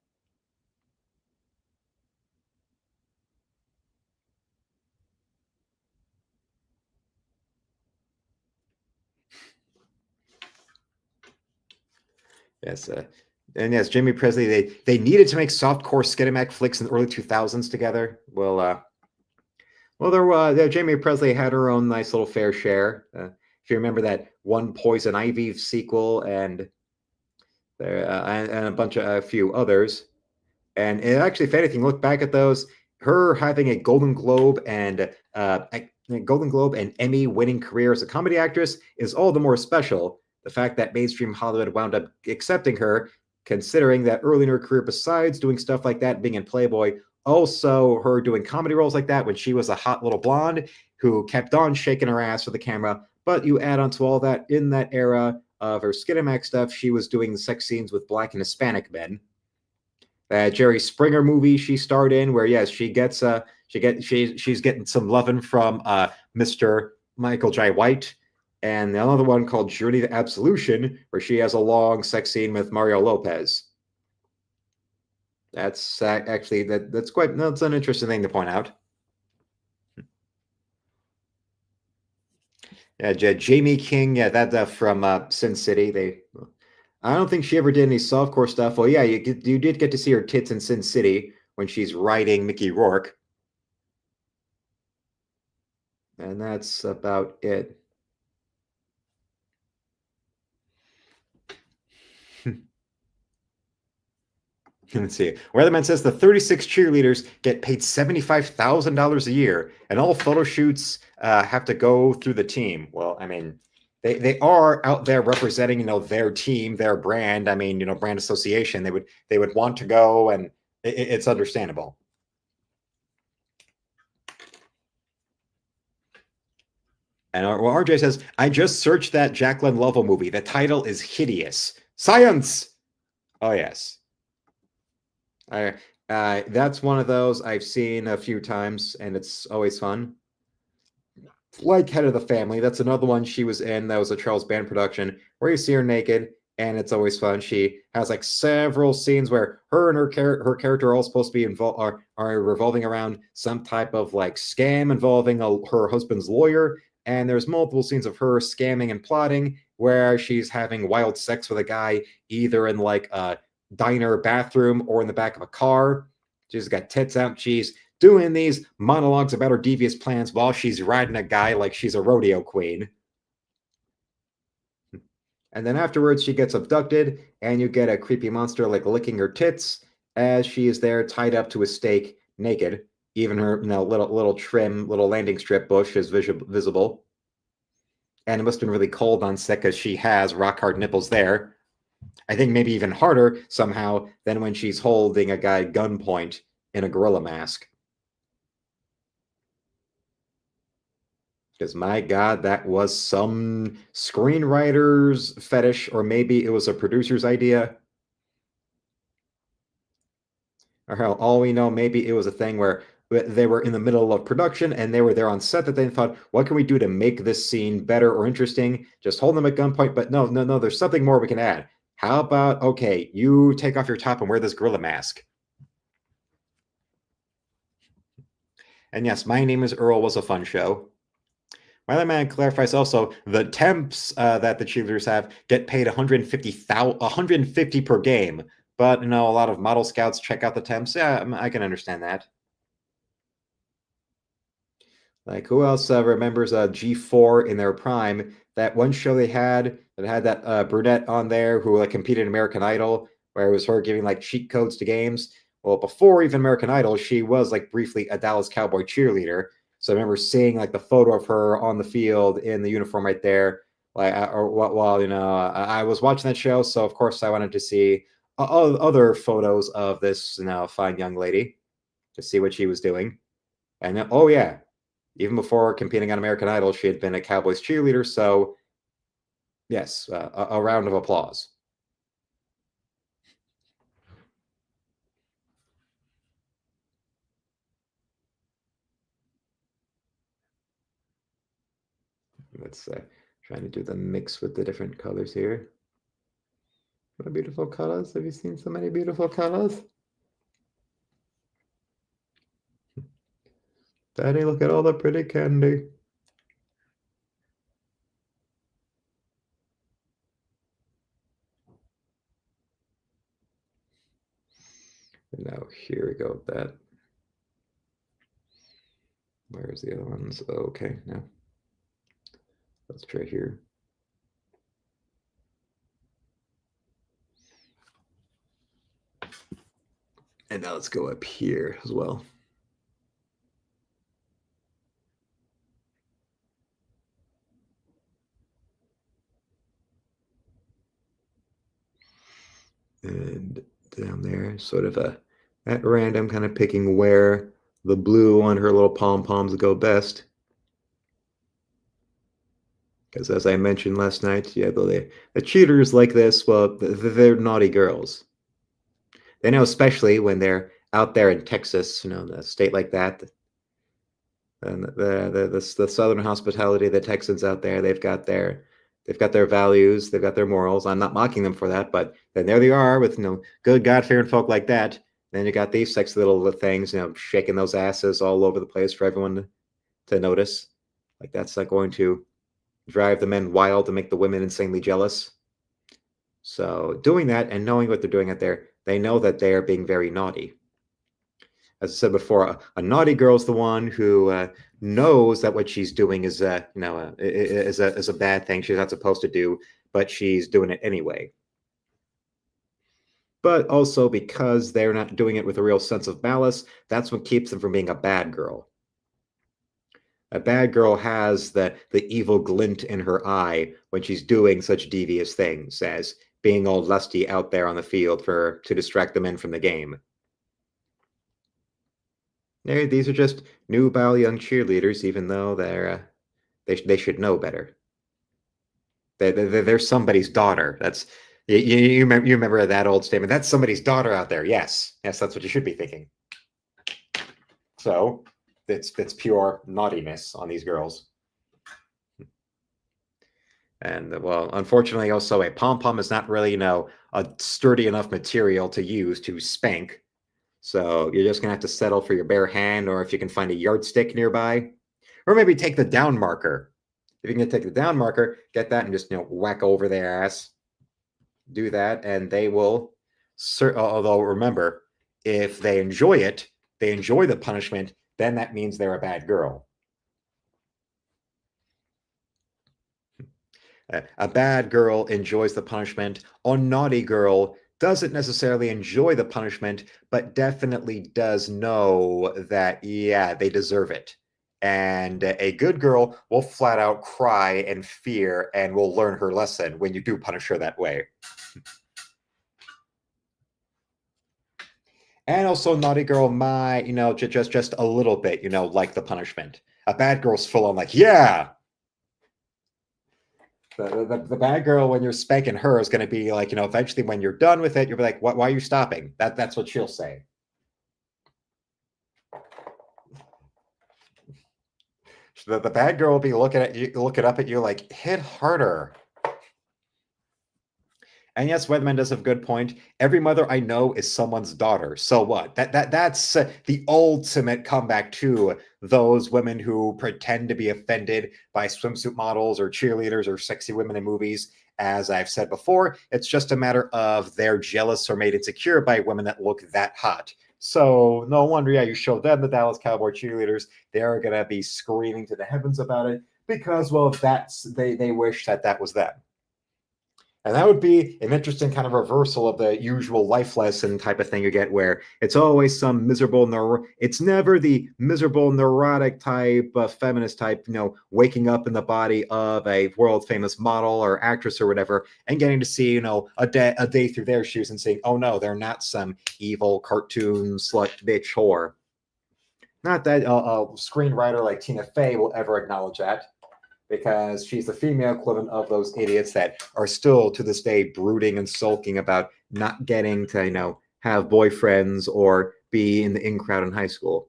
Yes, and yes, Jamie Presley. They needed to make softcore Skidamac flicks in the early 2000s together. Well, Jamie Presley had her own nice little fair share. If you remember that one Poison Ivy sequel and and a few others, and actually, if anything, look back at those. Her having a Golden Globe and Emmy winning career as a comedy actress is all the more special. The fact that mainstream Hollywood wound up accepting her, considering that early in her career, besides doing stuff like that, being in Playboy, also her doing comedy roles like that when she was a hot little blonde who kept on shaking her ass for the camera. But you add on to all that, in that era of her Skinamax stuff, she was doing the sex scenes with Black and Hispanic men. That Jerry Springer movie she starred in, where yes, she's getting some loving from Mr. Michael J. White, and another one called Journey to Absolution, where she has a long sex scene with Mario Lopez. That's actually that's an interesting thing to point out. Yeah, Jamie King. Yeah, that from Sin City. I don't think she ever did any softcore stuff. Well, yeah, you did get to see her tits in Sin City when she's riding Mickey Rourke, and that's about it. Let's see. Weatherman says the 36 cheerleaders get paid $75,000 a year, and all photo shoots have to go through the team. Well, I mean, they are out there representing, their team, their brand. I mean, brand association. They would want to go, and it's understandable. And RJ says, I just searched that Jacqueline Lovell movie. The title is hideous. Science. Oh yes. I that's one of those I've seen a few times, and it's always fun. Like Head of the Family, that's another one she was in. That was a Charles Band production where you see her naked, and it's always fun. She has like several scenes where her and her character are all supposed to be involved are revolving around some type of like scam involving her husband's lawyer. And there's multiple scenes of her scamming and plotting where she's having wild sex with a guy either in like a diner bathroom or in the back of a car. She's got tits out. She's doing these monologues about her devious plans while she's riding a guy like she's a rodeo queen. And then afterwards, she gets abducted, and you get a creepy monster like licking her tits as she is there tied up to a stake naked. Even her little trim, little landing strip bush is visible. And it must have been really cold on set because she has rock hard nipples there. I think maybe even harder somehow than when she's holding a guy gunpoint in a gorilla mask. Because my God, that was some screenwriter's fetish, or maybe it was a producer's idea. Or hell, all we know, maybe it was a thing where they were in the middle of production and they were there on set that they thought, what can we do to make this scene better or interesting? Just hold them at gunpoint, but no, there's something more we can add. How about, okay, you take off your top and wear this gorilla mask. And yes, My Name is Earl was a fun show. My man clarifies also the temps that the cheerleaders have get paid 150 per game, but a lot of model scouts check out the temps. Yeah, I can understand that. Like who else remembers G4 in their prime? That one show they had that had that brunette on there who like competed in American Idol, where it was her giving like cheat codes to games. Well, before even American Idol, she was like briefly a Dallas Cowboy cheerleader. So I remember seeing like the photo of her on the field in the uniform right there. Like, or while I was watching that show, so of course I wanted to see other photos of this fine young lady to see what she was doing. And oh yeah, even before competing on American Idol, she had been a Cowboys cheerleader. So yes, a round of applause. Let's trying to do the mix with the different colors here. What beautiful colors. Have you seen so many beautiful colors? Daddy, look at all the pretty candy. And now here we go with that. Where's the other ones? Okay, now let's try here. And now let's go up here as well. And down there, sort of at random, kind of picking where the blue on her little pom-poms go best. Because as I mentioned last night, yeah, the cheaters like this, well, they're naughty girls. They know, especially when they're out there in Texas, a state like that. And the Southern hospitality, the Texans out there, they've got their values, they've got their morals. I'm not mocking them for that, but then there they are with good God-fearing folk like that. Then you got these sexy little things, shaking those asses all over the place for everyone to notice. Like that's not going to drive the men wild to make the women insanely jealous. So doing that and knowing what they're doing out there, they know that they are being very naughty. As I said before, a naughty girl is the one who knows that what she's doing is, is a bad thing she's not supposed to do, but she's doing it anyway. But also because they're not doing it with a real sense of malice, that's what keeps them from being a bad girl. A bad girl has the evil glint in her eye when she's doing such devious things as being all lusty out there on the field to distract the men from the game. These are just nubile young cheerleaders, even though they should know better. They're somebody's daughter. That's you remember that old statement. That's somebody's daughter out there. Yes, that's what you should be thinking. So it's pure naughtiness on these girls. And well, unfortunately, also a pom-pom is not really, a sturdy enough material to use to spank. So you're just gonna have to settle for your bare hand, or if you can find a yardstick nearby, or maybe take the down marker. If you can take the down marker, get that and just whack over their ass. Do that, and they will. Although remember, if they enjoy it, they enjoy the punishment, then that means they're a bad girl. A bad girl enjoys the punishment. A naughty girl doesn't necessarily enjoy the punishment, but definitely does know that, yeah, they deserve it. And a good girl will flat out cry and fear and will learn her lesson when you do punish her that way. And also, naughty girl might, just a little bit, like the punishment. A bad girl's full on like, yeah. The bad girl, when you're spanking her, is going to be like, eventually when you're done with it, you'll be like, why are you stopping? That's what she'll say. The bad girl will be looking up at you like, hit harder. And yes, Weatherman does have a good point. Every mother I know is someone's daughter. So what? That's the ultimate comeback to those women who pretend to be offended by swimsuit models or cheerleaders or sexy women in movies. As I've said before, it's just a matter of they're jealous or made insecure by women that look that hot. So no wonder, you show them the Dallas Cowboy cheerleaders, they're gonna be screaming to the heavens about it because, well, they wish that was them. And that would be an interesting kind of reversal of the usual life lesson type of thing you get, where it's always some it's never the miserable, neurotic type, feminist type, waking up in the body of a world famous model or actress or whatever, and getting to see, a day through their shoes and saying, oh no, they're not some evil cartoon slut bitch whore. Not that a screenwriter like Tina Fey will ever acknowledge that, because she's the female equivalent of those idiots that are still to this day brooding and sulking about not getting to, have boyfriends or be in the in crowd in high school.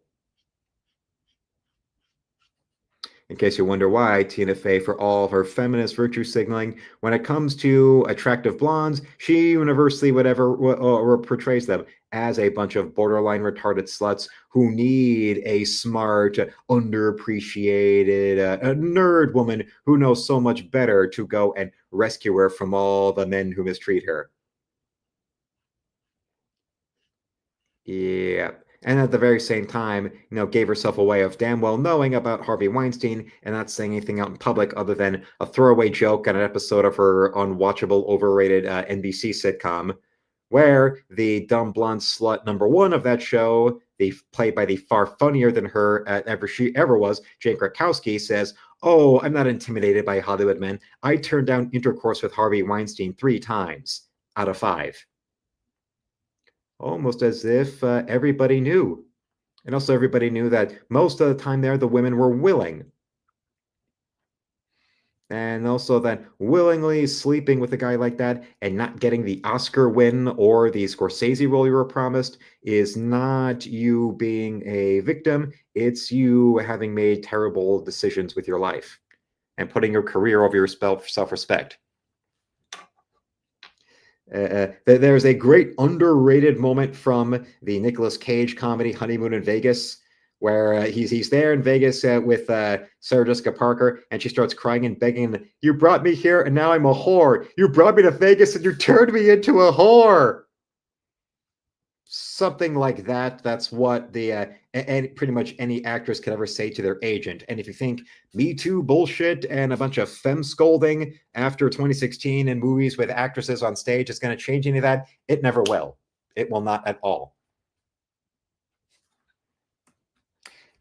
In case you wonder why, Tina Fey, for all of her feminist virtue signaling, when it comes to attractive blondes, she universally portrays them as a bunch of borderline retarded sluts who need a smart, underappreciated, nerd woman who knows so much better to go and rescue her from all the men who mistreat her. Yeah. And at the very same time, gave herself away of damn well knowing about Harvey Weinstein and not saying anything out in public other than a throwaway joke on an episode of her unwatchable, overrated NBC sitcom, where the dumb blonde slut number one of that show, played by the far funnier than her she ever was, Jane Krakowski, says, "Oh, I'm not intimidated by Hollywood men. I turned down intercourse with Harvey Weinstein 3 times out of 5." Almost as if everybody knew. And also everybody knew that most of the time there, the women were willing. And also that willingly sleeping with a guy like that and not getting the Oscar win or the Scorsese role you were promised is not you being a victim. It's you having made terrible decisions with your life and putting your career over your self-respect. There's a great underrated moment from the Nicolas Cage comedy Honeymoon in Vegas, where he's there in Vegas with Sarah Jessica Parker, and she starts crying and begging, "You brought me here, and now I'm a whore. You brought me to Vegas, and you turned me into a whore." Something like that. That's what the and pretty much any actress could ever say to their agent. And if you think Me Too bullshit and a bunch of femme scolding after 2016 in movies with actresses on stage is going to change any of that, it never will. It will not at all.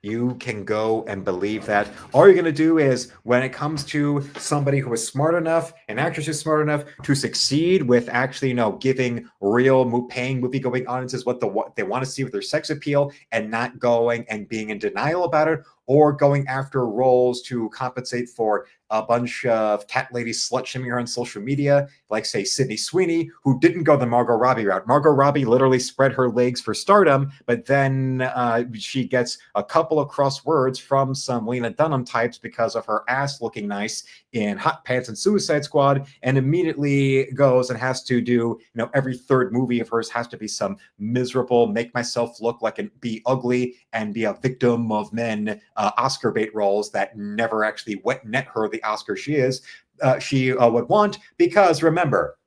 You can go and believe that. All you're going to do is, when it comes to somebody who is smart enough, an actress who's smart enough to succeed with actually, giving real paying movie-going audiences what they want to see with their sex appeal, and not going and being in denial about it, or going after roles to compensate for a bunch of cat ladies slut-shaming her on social media, like, say, Sydney Sweeney, who didn't go the Margot Robbie route. Margot Robbie literally spread her legs for stardom, but then she gets a couple of cross words from some Lena Dunham types because of her ass looking nice in Hot Pants and Suicide Squad, and immediately goes and has to do, every third movie of hers has to be some miserable, make myself look like and be ugly and be a victim of men Oscar bait roles that never actually net her the Oscar she would want, because remember,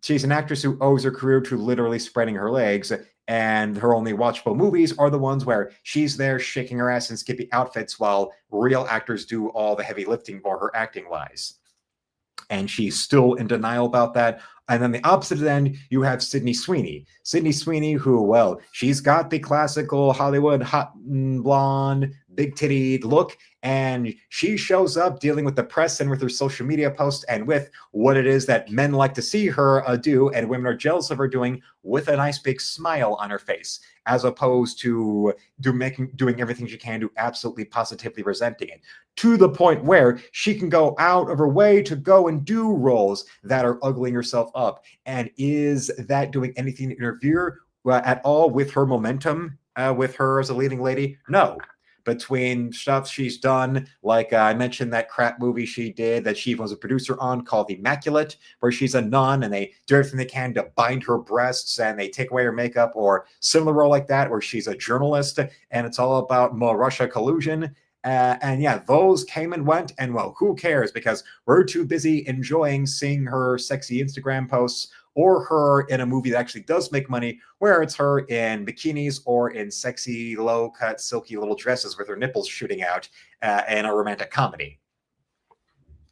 she's an actress who owes her career to literally spreading her legs, and her only watchable movies are the ones where she's there shaking her ass in skimpy outfits while real actors do all the heavy lifting for her acting-wise. And she's still in denial about that. And then the opposite end, you have Sydney Sweeney. Sydney Sweeney, who, well, she's got the classical Hollywood hot blonde, big-tittied look, and she shows up dealing with the press and with her social media posts and with what it is that men like to see her do, and women are jealous of her doing, with a nice big smile on her face, as opposed to doing everything she can to absolutely positively resenting it, to the point where she can go out of her way to go and do roles that are uglying herself up. And is that doing anything to interfere at all with her momentum, with her as a leading lady? No. Between stuff she's done, like I mentioned that crap movie she did that she was a producer on called Immaculate, where she's a nun and they do everything they can to bind her breasts and they take away her makeup, or similar role like that where she's a journalist and it's all about Russia collusion. And yeah, those came and went, and well, who cares, because we're too busy enjoying seeing her sexy Instagram posts, or her in a movie that actually does make money, where it's her in bikinis or in sexy, low-cut, silky little dresses with her nipples shooting out in a romantic comedy.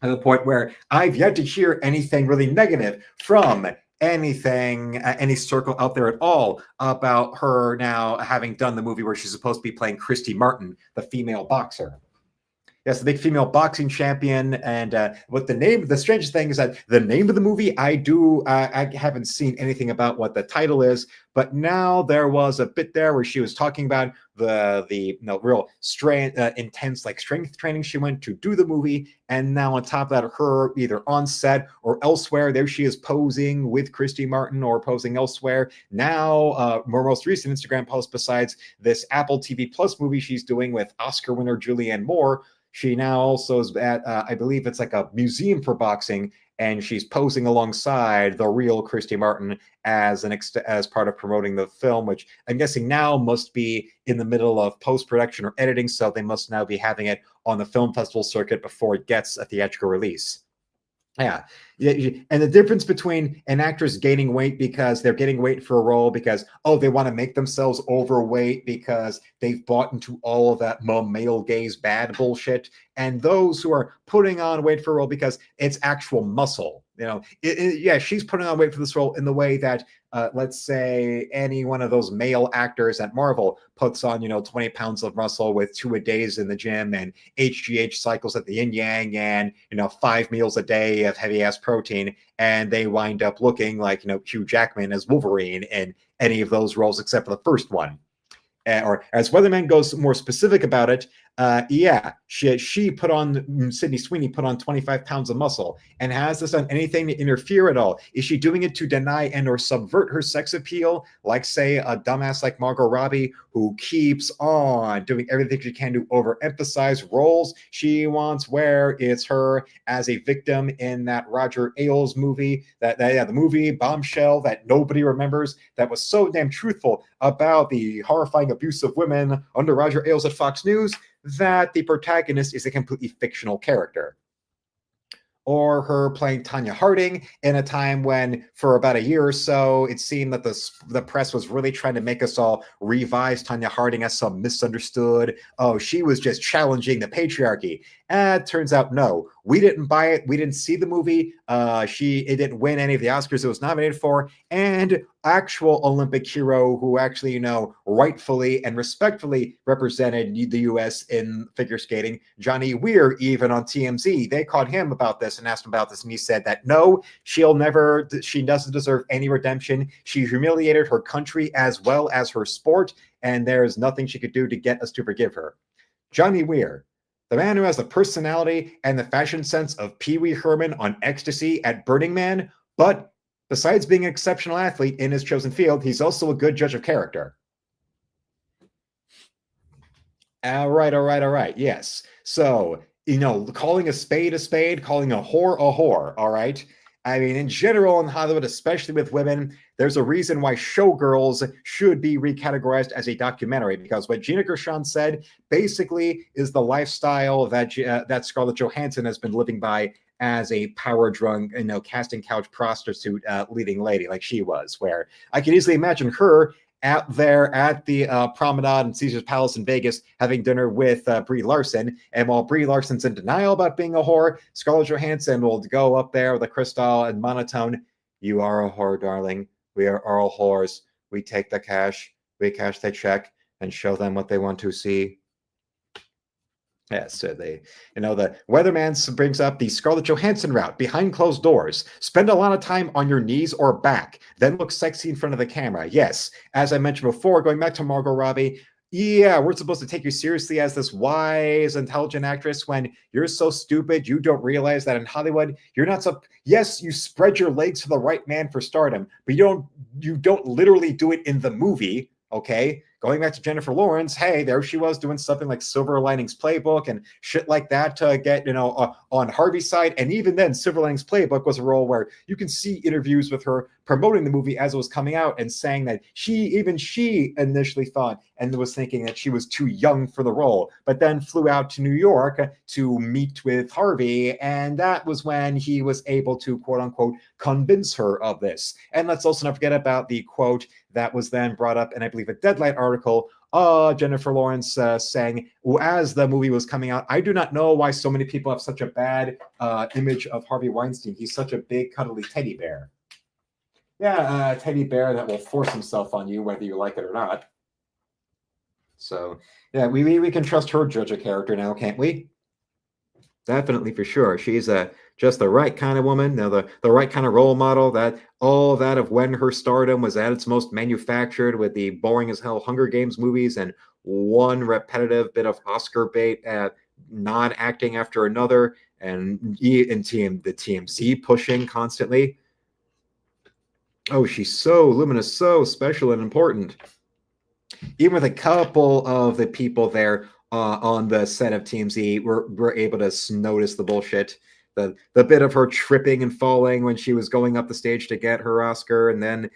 To the point where I've yet to hear anything really negative from any circle out there at all about her now having done the movie where she's supposed to be playing Christy Martin, the female boxer. Yes, the big female boxing champion. And what the strangest thing is that the name of the movie, I haven't seen anything about what the title is, but now there was a bit there where she was talking about the real intense strength training she went to do the movie, and now on top of that, her either on set or elsewhere, there she is posing with Christy Martin or posing elsewhere. Now, her most recent Instagram post, besides this Apple TV Plus movie she's doing with Oscar winner Julianne Moore, she now also is at, I believe it's like a museum for boxing, and she's posing alongside the real Christy Martin as part of promoting the film, which I'm guessing now must be in the middle of post-production or editing, so they must now be having it on the film festival circuit before it gets a theatrical release. Yeah. And the difference between an actress gaining weight because they're getting weight for a role because, they want to make themselves overweight because they've bought into all of that male gaze bad bullshit, and those who are putting on weight for a role because it's actual muscle. She's putting on weight for this role in the way that, let's say, any one of those male actors at Marvel puts on, 20 pounds of muscle with 2-a-days in the gym and HGH cycles at the yin yang and, 5 meals a day of heavy ass protein. And they wind up looking like, Hugh Jackman as Wolverine in any of those roles except for the first one. Or as Weatherman goes more specific about it, Yeah, she put on Sydney Sweeney put on 25 pounds of muscle, and has this done anything to interfere at all? Is she doing it to deny and or subvert her sex appeal, like say a dumbass like Margot Robbie, who keeps on doing everything she can to overemphasize roles she wants, where it's her as a victim in that Roger Ailes movie, the movie Bombshell that nobody remembers, that was so damn truthful about the horrifying abuse of women under Roger Ailes at Fox News, that the protagonist is a completely fictional character. Or her playing Tanya Harding in a time when, for about a year or so, it seemed that the press was really trying to make us all revise Tanya Harding as some misunderstood, oh, she was just challenging the patriarchy. And it turns out, no, we didn't buy it. We didn't see the movie. It didn't win any of the Oscars it was nominated for. And actual Olympic hero who actually, rightfully and respectfully represented the U.S. in figure skating, Johnny Weir, even on TMZ, they caught him about this and asked him about this, and he said that no, she doesn't deserve any redemption. She humiliated her country as well as her sport, and there's nothing she could do to get us to forgive her. Johnny Weir, the man who has the personality and the fashion sense of Pee Wee Herman on ecstasy at Burning Man, but besides being an exceptional athlete in his chosen field, he's also a good judge of character. All right. Yes. So, calling a spade, calling a whore, all right? I mean, in general in Hollywood, especially with women, there's a reason why Showgirls should be recategorized as a documentary, because what Gina Gershon said basically is the lifestyle that Scarlett Johansson has been living by as a power drunk, casting couch prostitute leading lady like she was, where I can easily imagine her out there at the Promenade in Caesar's Palace in Vegas having dinner with Brie Larson. And while Brie Larson's in denial about being a whore, Scarlett Johansson will go up there with a crystal and monotone. You are a whore, darling. We are all whores. We take the cash, we cash the check, and show them what they want to see. Yes, so the weatherman brings up the Scarlett Johansson route behind closed doors. Spend a lot of time on your knees or back, then look sexy in front of the camera. Yes, as I mentioned before, going back to Margot Robbie, yeah, we're supposed to take you seriously as this wise, intelligent actress when you're so stupid you don't realize that in Hollywood you're not so. Yes, you spread your legs to the right man for stardom, but you don't literally do it in the movie. Okay, going back to Jennifer Lawrence, hey, there she was doing something like Silver Linings Playbook and shit like that to get, on Harvey's side. And even then, Silver Linings Playbook was a role where you can see interviews with her promoting the movie as it was coming out and saying that she initially thought and was thinking that she was too young for the role, but then flew out to New York to meet with Harvey. And that was when he was able to, quote unquote, convince her of this. And let's also not forget about the quote that was then brought up in, I believe, a Deadline article, Jennifer Lawrence saying, as the movie was coming out, I do not know why so many people have such a bad image of Harvey Weinstein. He's such a big, cuddly teddy bear. Yeah, a teddy bear that will force himself on you, whether you like it or not. So, yeah, we can trust her judge a character now, can't we? Definitely, for sure. She's just the right kind of woman, the right kind of role model. That all that of when her stardom was at its most manufactured with the boring as hell Hunger Games movies and one repetitive bit of Oscar bait at non-acting after another, and the TMZ pushing constantly. Oh, she's so luminous, so special and important. Even with a couple of the people there on the set of TMZ, were able to notice the bullshit. The bit of her tripping and falling when she was going up the stage to get her Oscar, and then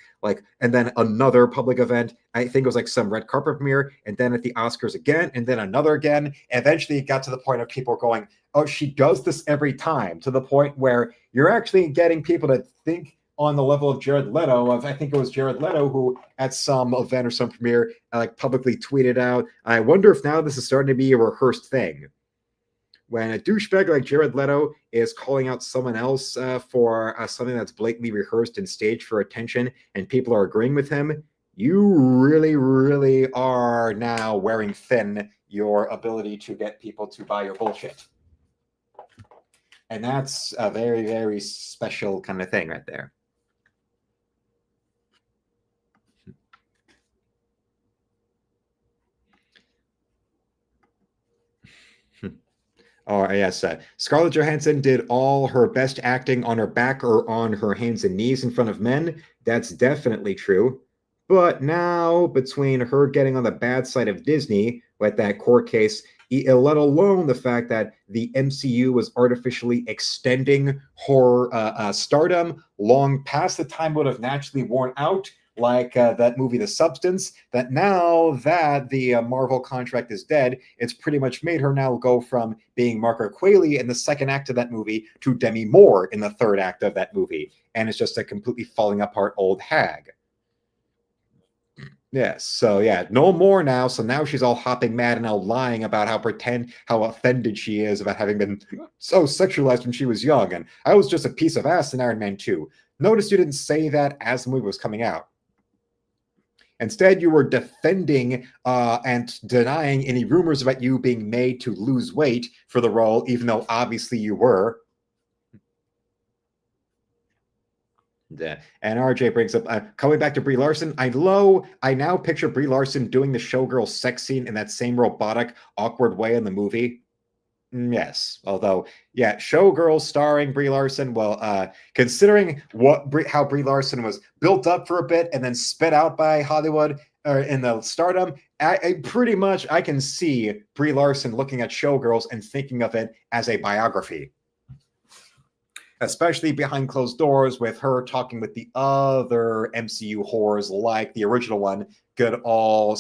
another public event. I think it was like some red carpet premiere, and then at the Oscars again, and then another again. Eventually, it got to the point of people going, "Oh, she does this every time," to the point where you're actually getting people to think on the level of Jared Leto. I think it was Jared Leto who, at some event or some premiere, publicly tweeted out, "I wonder if now this is starting to be a rehearsed thing." When a douchebag like Jared Leto is calling out someone else for something that's blatantly rehearsed and staged for attention, and people are agreeing with him, you really, really are now wearing thin your ability to get people to buy your bullshit. And that's a very, very special kind of thing right there. Oh, yes. Scarlett Johansson did all her best acting on her back or on her hands and knees in front of men. That's definitely true. But now, between her getting on the bad side of Disney with that court case, let alone the fact that the MCU was artificially extending her stardom long past the time would have naturally worn out, like that movie The Substance, that now that the Marvel contract is dead, it's pretty much made her now go from being Margaret Qualley in the second act of that movie to Demi Moore in the third act of that movie. And it's just a completely falling apart old hag. Yes, so yeah, no more now. So now she's all hopping mad and now lying about how offended she is about having been so sexualized when she was young. And I was just a piece of ass in Iron Man 2. Notice you didn't say that as the movie was coming out. Instead, you were defending and denying any rumors about you being made to lose weight for the role, even though obviously you were. Yeah. And RJ brings up, coming back to Brie Larson, I now picture Brie Larson doing the showgirl sex scene in that same robotic, awkward way in the movie. Yes, although, yeah, Showgirls starring Brie Larson. Well, considering how Brie Larson was built up for a bit and then spit out by Hollywood or in the stardom, I pretty much I can see Brie Larson looking at Showgirls and thinking of it as a biography, especially behind closed doors with her talking with the other MCU whores like the original one, good all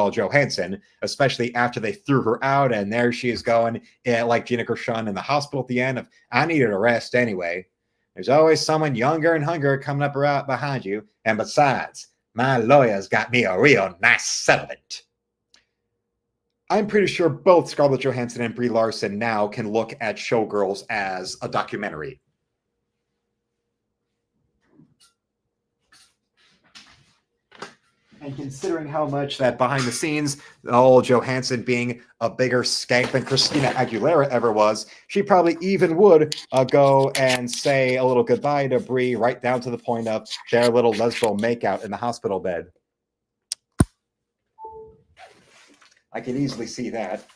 Johansson, especially after they threw her out and there she is going like Gina Gershon in the hospital at the end of, I needed a rest anyway. There's always someone younger and hungrier coming up right behind you. And besides, my lawyer's got me a real nice settlement. I'm pretty sure both Scarlett Johansson and Brie Larson now can look at Showgirls as a documentary. And considering how much that behind the scenes, Johansson being a bigger skank than Christina Aguilera ever was, she probably even would go and say a little goodbye to Brie right down to the point of their little lesbo makeout in the hospital bed. I can easily see that.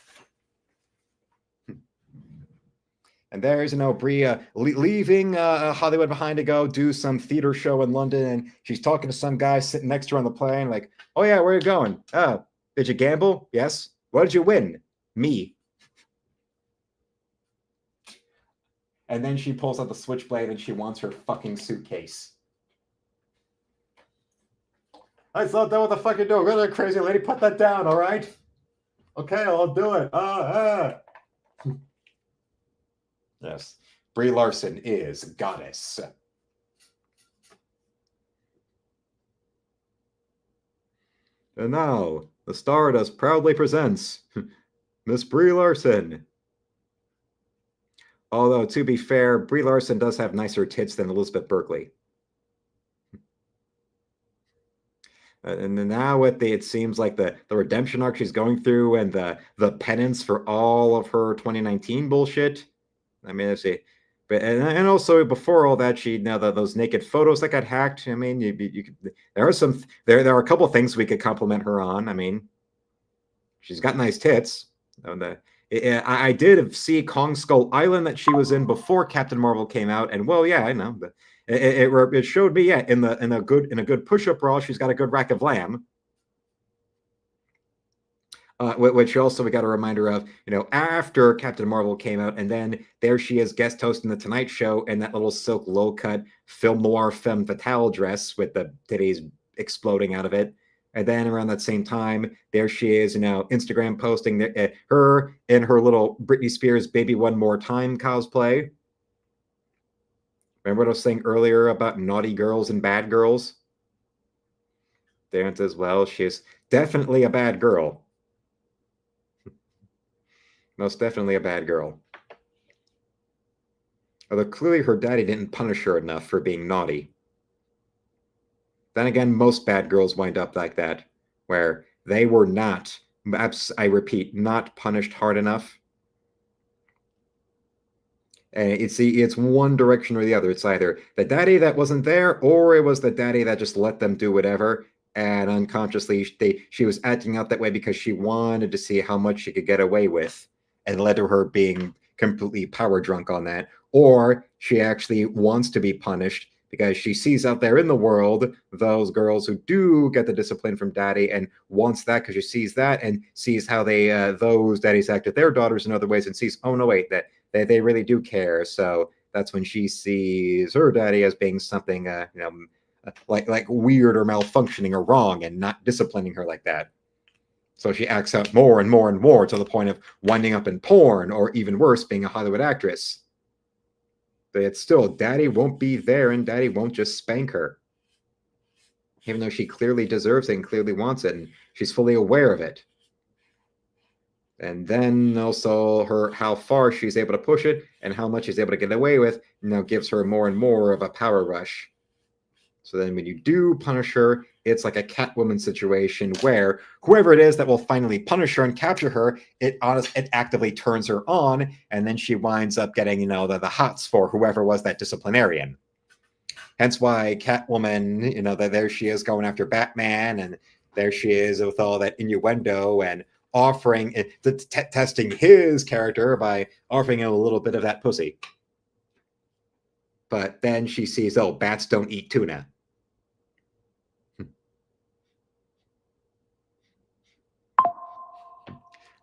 And there's, Brie leaving Hollywood behind to go do some theater show in London. And she's talking to some guy sitting next to her on the plane, like, oh, yeah, where are you going? Oh, did you gamble? Yes. What did you win? Me. And then she pulls out the switchblade and she wants her fucking suitcase. I thought that what the fuck you doing? Really crazy lady, put that down, all right? Okay, I'll do it. Yes. Brie Larson is goddess. And now, the Stardust proudly presents Miss Brie Larson. Although, to be fair, Brie Larson does have nicer tits than Elizabeth Berkley. And then now it seems like the redemption arc she's going through and the penance for all of her 2019 bullshit. I mean, let's see. But and also before all that, those naked photos that got hacked. I mean, you could, there are a couple of things we could compliment her on. I mean, she's got nice tits. I did see Kong Skull Island that she was in before Captain Marvel came out, and well, yeah, I know, but it showed me, yeah, in a good push-up bra, she's got a good rack of lamb. Which also we got a reminder of, after Captain Marvel came out, and then there she is guest hosting the Tonight Show in that little silk low-cut film noir femme fatale dress with the titties exploding out of it. And then around that same time, there she is, Instagram posting her in her little Britney Spears Baby One More Time cosplay. Remember what I was saying earlier about naughty girls and bad girls? There as well. She is definitely a bad girl. Most definitely a bad girl. Although clearly her daddy didn't punish her enough for being naughty. Then again, most bad girls wind up like that, where they were not, I repeat, not punished hard enough. And it's one direction or the other. It's either the daddy that wasn't there, or it was the daddy that just let them do whatever. And unconsciously, she was acting out that way because she wanted to see how much she could get away with. and led to her being completely power drunk on that, or she actually wants to be punished because she sees out there in the world those girls who do get the discipline from daddy and wants that because she sees that and sees how they those daddies act with their daughters in other ways and sees, oh no, wait, that they really do care. So that's when she sees her daddy as being something like weird or malfunctioning or wrong and not disciplining her like that. So she acts out more and more and more to the point of winding up in porn, or even worse, being a Hollywood actress. But it's still, daddy won't be there and daddy won't just spank her. Even though she clearly deserves it and clearly wants it, and she's fully aware of it. And then also how far she's able to push it and how much she's able to get away with, gives her more and more of a power rush. So then when you do punish her, it's like a Catwoman situation where whoever it is that will finally punish her and capture her, it actively turns her on, and then she winds up getting, the hots for whoever was that disciplinarian. Hence why Catwoman, there she is going after Batman, and there she is with all that innuendo and offering, testing his character by offering him a little bit of that pussy. But then she sees, oh, bats don't eat tuna.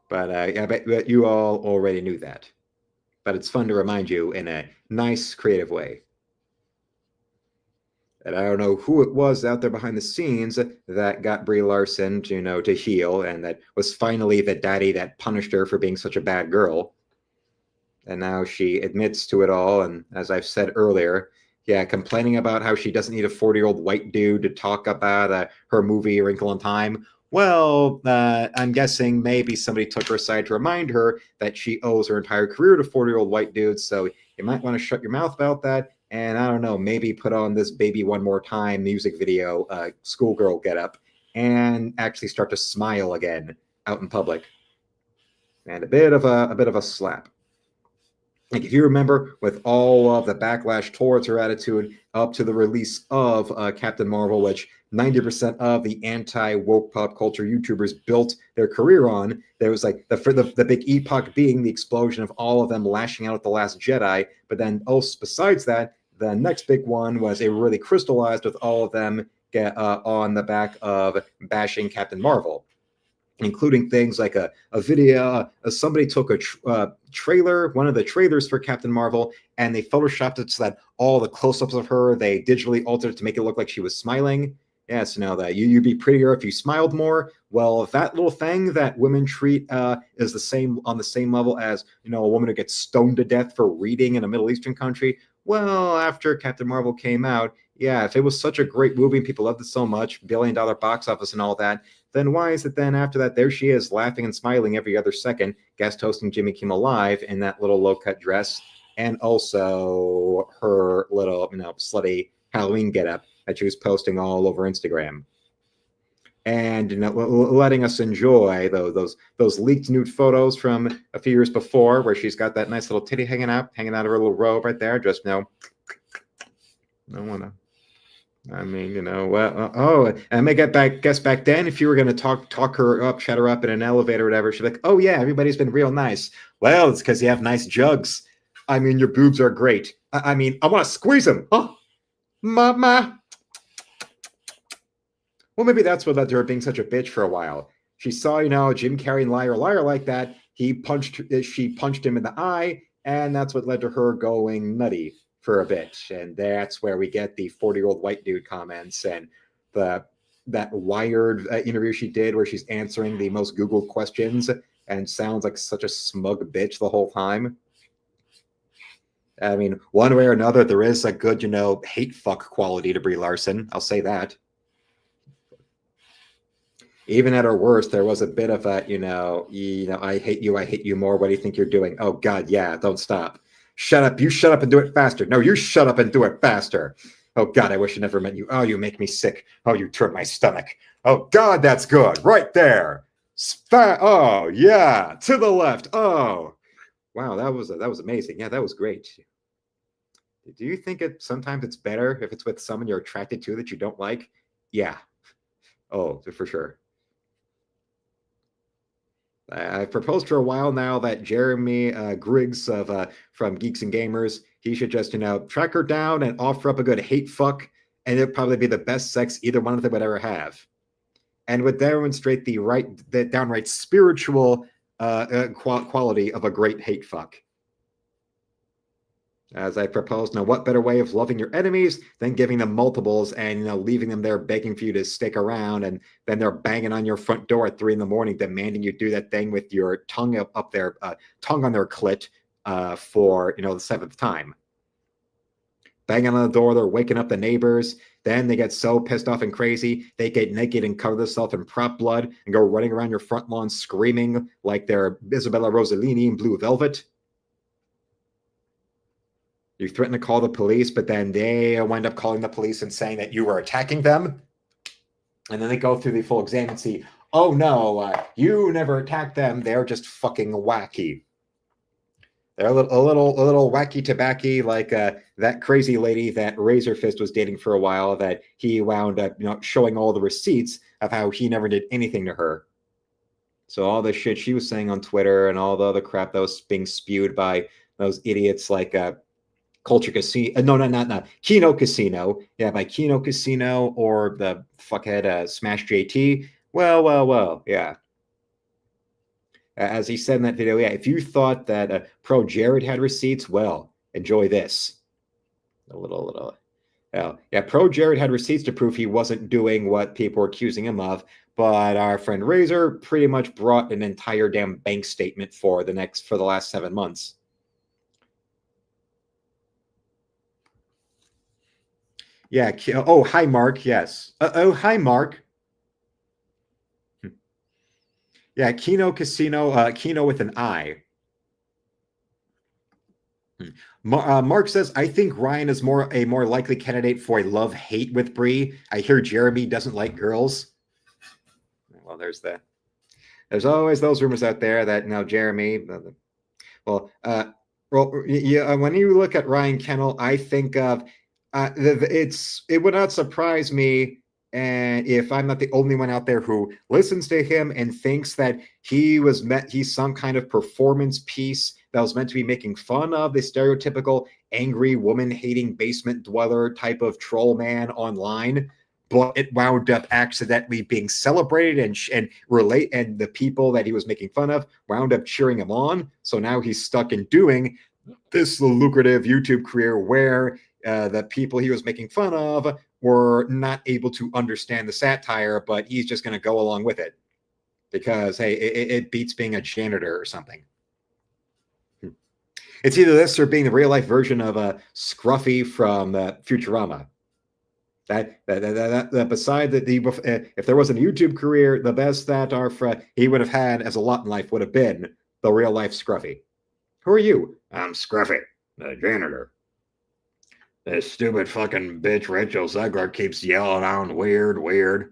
But you all already knew that. But it's fun to remind you in a nice, creative way. And I don't know who it was out there behind the scenes that got Brie Larson to heal, and that was finally the daddy that punished her for being such a bad girl. And now she admits to it all, and as I've said earlier, complaining about how she doesn't need a 40-year-old white dude to talk about her movie Wrinkle in Time. Well, I'm guessing maybe somebody took her aside to remind her that she owes her entire career to 40-year-old white dudes, so you might want to shut your mouth about that, and I don't know, maybe put on this Baby One More Time music video, schoolgirl getup, and actually start to smile again out in public. And a bit of a slap. Like, if you remember, with all of the backlash towards her attitude up to the release of Captain Marvel, which 90% of the anti-woke pop culture YouTubers built their career on, there was like the big epoch being the explosion of all of them lashing out at The Last Jedi. But then, besides that, the next big one was it really crystallized with all of them on the back of bashing Captain Marvel, including things like a video. Somebody took a trailer, one of the trailers for Captain Marvel, and they photoshopped it so that all the close-ups of her, they digitally altered it to make it look like she was smiling. Yeah, so now that you'd be prettier if you smiled more. Well, that little thing that women treat is on the same level as a woman who gets stoned to death for reading in a Middle Eastern country. Well, after Captain Marvel came out, if it was such a great movie and people loved it so much, billion-dollar box office and all that, then why is it then after that there she is laughing and smiling every other second, guest hosting Jimmy Kimmel Live in that little low-cut dress, and also her little slutty Halloween getup that she was posting all over Instagram, and letting us enjoy those leaked nude photos from a few years before, where she's got that nice little titty hanging out of her little robe right there. Just I don't wanna. I mean, and I guess back then, if you were going to talk her up, shut her up in an elevator or whatever, she'd be like, oh yeah, everybody's been real nice. Well, it's because you have nice jugs. I mean, your boobs are great. I mean, I want to squeeze them. Oh, mama. Well, maybe that's what led to her being such a bitch for a while. She saw, Jim Carrey and Liar like that. She punched him in the eye, and that's what led to her going nutty for a bit. And that's where we get the 40-year-old white dude comments and that Wired interview she did where she's answering the most Googled questions and sounds like such a smug bitch the whole time. I mean, one way or another, there is a good, hate fuck quality to Brie Larson. I'll say that. Even at her worst, there was a bit of a, I hate you more. What do you think you're doing? Oh God, yeah, don't stop. Shut up. You shut up and do it faster. No, you shut up and do it faster. Oh God, I wish I never met you. Oh, you make me sick. Oh, you turn my stomach. Oh God, that's good. Right there. Oh yeah, to the left. Oh, wow, that was amazing. Yeah, that was great. Do you think sometimes it's better if it's with someone you're attracted to that you don't like? Yeah. Oh, for sure. I've proposed for a while now that Jeremy Griggs from Geeks and Gamers, he should just, track her down and offer up a good hate fuck, and it'd probably be the best sex either one of them would ever have. And would demonstrate the downright spiritual quality of a great hate fuck. As I proposed, what better way of loving your enemies than giving them multiples and leaving them there begging for you to stick around, and then they're banging on your front door at 3 a.m, demanding you do that thing with your tongue up their tongue on their clit for the 7th time. Banging on the door, they're waking up the neighbors. Then they get so pissed off and crazy, they get naked and cover themselves in prop blood and go running around your front lawn screaming like they're Isabella Rossellini in Blue Velvet. You threaten to call the police, but then they wind up calling the police and saying that you were attacking them. And then they go through the full exam and see, oh no, you never attacked them. They're just fucking wacky. They're a little wacky tobacco, like that crazy lady that Razor Fist was dating for a while, that he wound up showing all the receipts of how he never did anything to her. So all the shit she was saying on Twitter and all the other crap that was being spewed by those idiots like Culture Casino, not Kino Casino, by Kino Casino or the fuckhead Smash JT. Well, yeah. As he said in that video, if you thought that Pro Jared had receipts, well, enjoy this. Pro Jared had receipts to prove he wasn't doing what people were accusing him of, but our friend Razor pretty much brought an entire damn bank statement for the last 7 months. Yeah. Oh, hi, Mark. Yes. Hi, Mark. Yeah, Kino Casino, Kino with an I. Mark says, I think Ryan is a more likely candidate for a love-hate with Brie. I hear Jeremy doesn't like girls. Well, there's that. There's always those rumors out there that Jeremy. When you look at Ryan Kennel, I think of it would not surprise me. And if I'm not the only one out there who listens to him and thinks that he's some kind of performance piece that was meant to be making fun of the stereotypical angry woman-hating basement dweller type of troll man online, but it wound up accidentally being celebrated and the people that he was making fun of wound up cheering him on. So now he's stuck in doing this lucrative YouTube career where the people he was making fun of were not able to understand the satire, but he's just going to go along with it because, hey, it beats being a janitor or something. It's either this or being the real life version of Scruffy from Futurama. That beside that, if there was a YouTube career, the best that he would have had as a lot in life would have been the real life Scruffy. Who are you? I'm Scruffy, the janitor. This stupid fucking bitch Rachel Zegler keeps yelling out weird.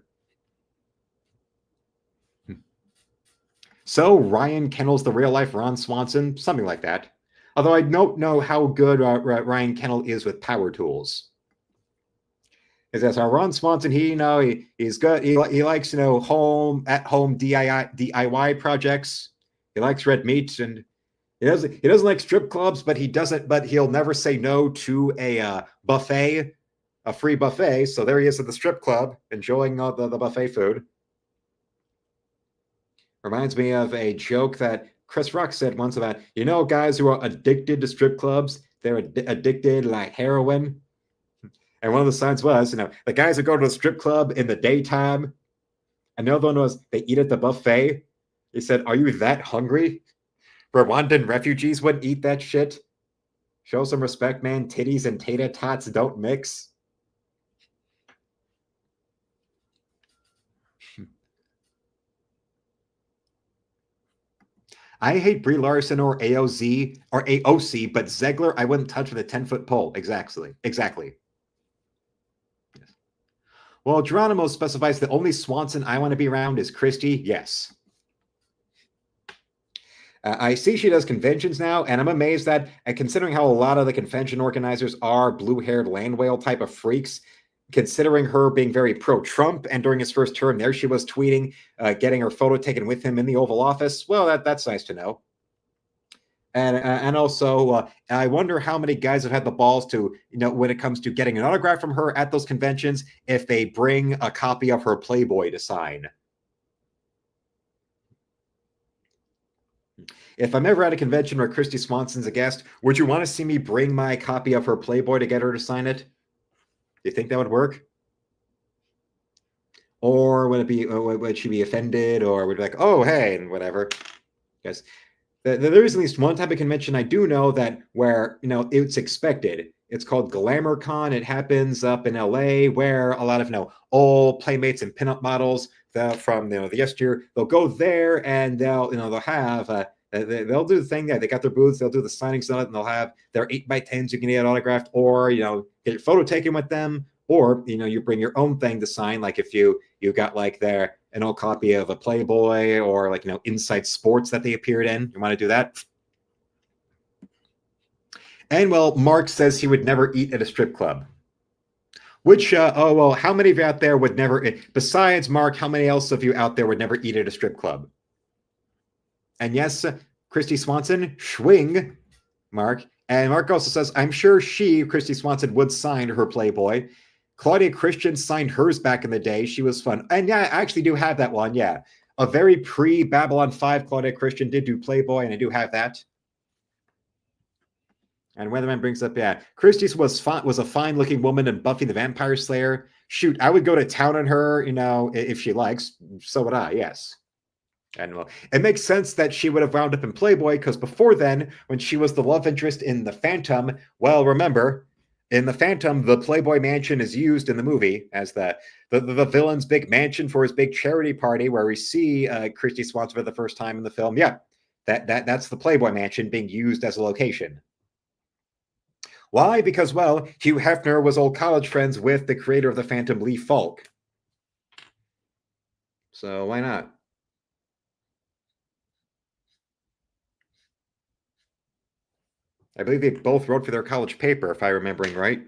So Ryan Kennel's the real life Ron Swanson, something like that. Although I don't know how good Ryan Kennel is with power tools. Because Ron Swanson, he's good. He likes home DIY projects. He likes red meat, and he doesn't like strip clubs, but he'll never say no to a buffet, a free buffet. So there he is at the strip club enjoying the buffet food. Reminds me of a joke that Chris Rock said once about, guys who are addicted to strip clubs, they're addicted like heroin. And one of the signs was, the guys who go to the strip club in the daytime, and the other one was they eat at the buffet. He said, are you that hungry? Rwandan refugees wouldn't eat that shit. Show some respect, man. Titties and tater tots don't mix. I hate Brie Larson or AOC, but Zegler I wouldn't touch with a 10-foot pole. Exactly. Yes. Well, Geronimo specifies the only Swanson I want to be around is Christy. Yes. I see she does conventions now, and I'm amazed that, considering how a lot of the convention organizers are blue-haired land whale type of freaks, considering her being very pro-Trump, and during his first term, there she was tweeting, getting her photo taken with him in the Oval Office. Well, that's nice to know. And also, I wonder how many guys have had the balls to, when it comes to getting an autograph from her at those conventions, if they bring a copy of her Playboy to sign. If I'm ever at a convention where Christy Swanson's a guest, would you want to see me bring my copy of her Playboy to get her to sign it? Do you think that would work? Or would she be offended, or would be like, oh, hey, and whatever? Yes. There is at least one type of convention I do know that where, it's expected. It's called GlamourCon. It happens up in LA, where a lot of, old playmates and pinup models from, the yesteryear, they'll go there and they'll have, they'll do the thing there. They got their booths, they'll do the signings on it, and they'll have their 8x10s you can get autographed, or, get your photo taken with them, or, you bring your own thing to sign. Like if you got like an old copy of a Playboy, or like, Inside Sports that they appeared in. You want to do that? And well, Mark says he would never eat at a strip club. Which, how many of you out there would never, besides Mark, how many else of you out there would never eat at a strip club? And yes, Christy Swanson, schwing, Mark. And Mark also says, I'm sure Christy Swanson, would sign her Playboy. Claudia Christian signed hers back in the day. She was fun. And yeah, I actually do have that one. Yeah. A very pre-Babylon 5 Claudia Christian did do Playboy, and I do have that. And Weatherman brings up, Christie was a fine-looking woman in Buffy the Vampire Slayer. Shoot, I would go to town on her, if she likes. So would I, yes. And well, it makes sense that she would have wound up in Playboy, because before then, when she was the love interest in The Phantom, well, remember, in The Phantom, the Playboy Mansion is used in the movie as the villain's big mansion for his big charity party, where we see Christy Swanson for the first time in the film. Yeah, that's the Playboy Mansion being used as a location. Why? Because, well, Hugh Hefner was old college friends with the creator of The Phantom, Lee Falk. So why not? I believe they both wrote for their college paper, if I'm remembering right.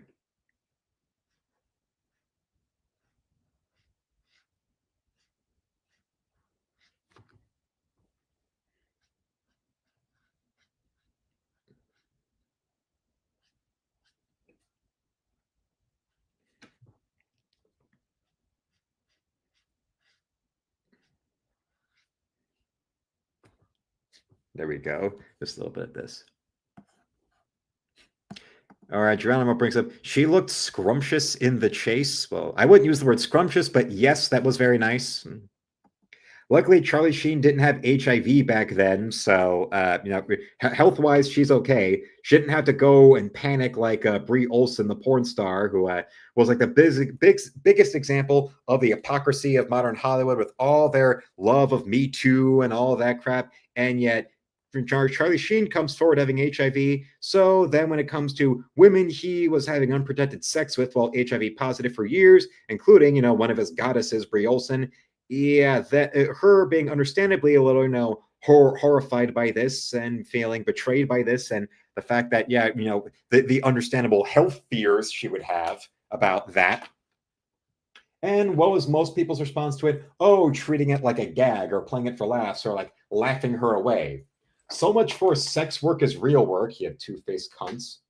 There we go. Just a little bit of this. All right, Geronimo brings up, she looked scrumptious in The Chase. Well, I wouldn't use the word scrumptious, but yes, that was very nice. Luckily, Charlie Sheen didn't have HIV back then, so health-wise, she's okay. She didn't have to go and panic like Brie Olson, the porn star, who was like the biggest example of the hypocrisy of modern Hollywood, with all their love of Me Too and all that crap, and yet Charlie Sheen comes forward having HIV. So then when it comes to women he was having unprotected sex with while HIV positive for years, including, one of his goddesses, Brie Olson, that her being understandably a little, horrified by this and feeling betrayed by this, and the fact that, the understandable health fears she would have about that. And what was most people's response to it? Oh, treating it like a gag, or playing it for laughs, or like laughing her away. So much for sex work is real work, you two-faced cunts.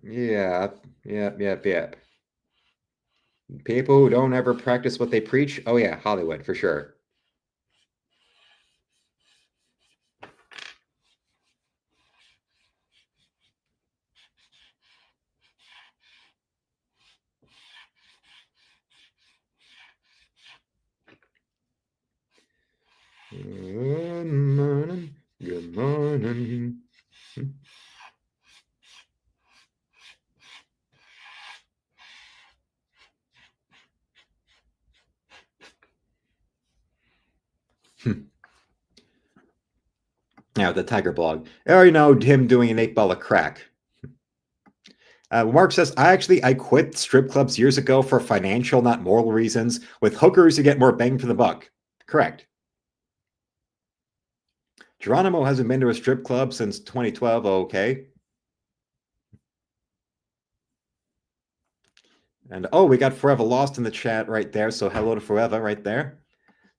Yep. People who don't ever practice what they preach. Oh yeah, Hollywood, for sure. Good morning. Good morning. Now, the Tiger blog. I already know him doing an 8-ball of crack. Mark says, I quit strip clubs years ago for financial, not moral reasons. With hookers, you get more bang for the buck. Correct. Geronimo hasn't been to a strip club since 2012. Okay. And oh, we got Forever Lost in the chat right there. So hello to Forever right there.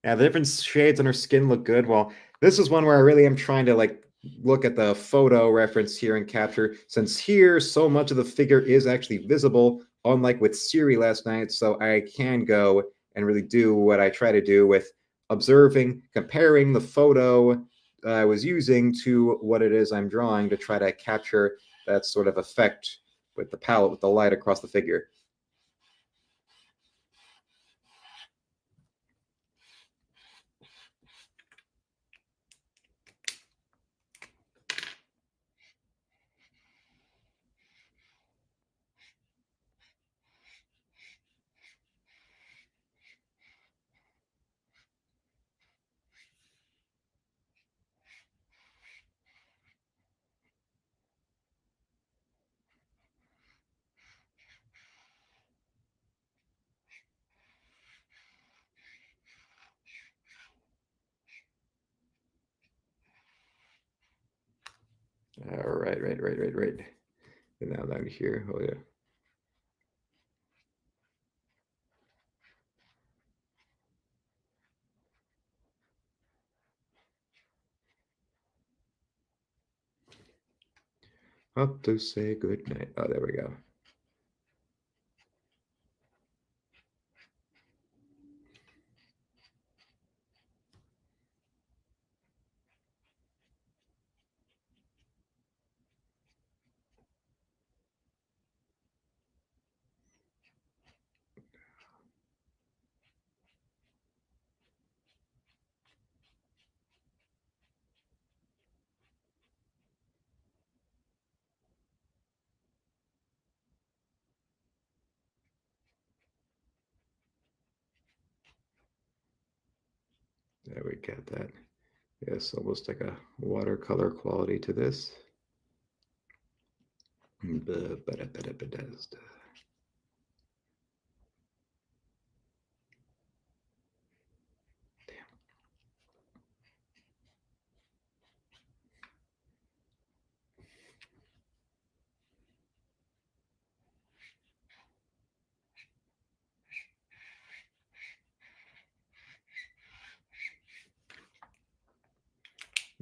Yeah, the different shades on her skin look good. Well, this is one where I really am trying to like look at the photo reference here and capture, since here so much of the figure is actually visible, unlike with Siri last night. So I can go and really do what I try to do with observing, comparing the photo I was using to what it is I'm drawing to try to capture that sort of effect with the palette, with the light across the figure. All right. And now down here. Oh, yeah. Up to say good night. Oh, there we go. There we get that. Yes, almost like a watercolor quality to this.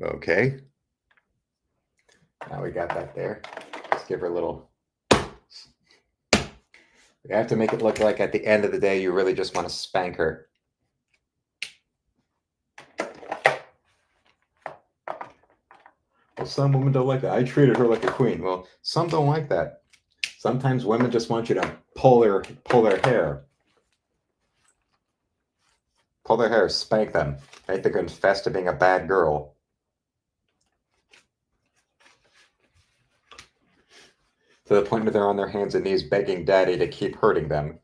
Okay. Now we got that there. Let's give her a little. We have to make it look like at the end of the day, you really just want to spank her. Well, some women don't like that. I treated her like a queen. Well, some don't like that. Sometimes women just want you to pull their hair. Pull their hair, spank them. Make them confess to being a bad girl. To the point where they're on their hands and knees begging daddy to keep hurting them.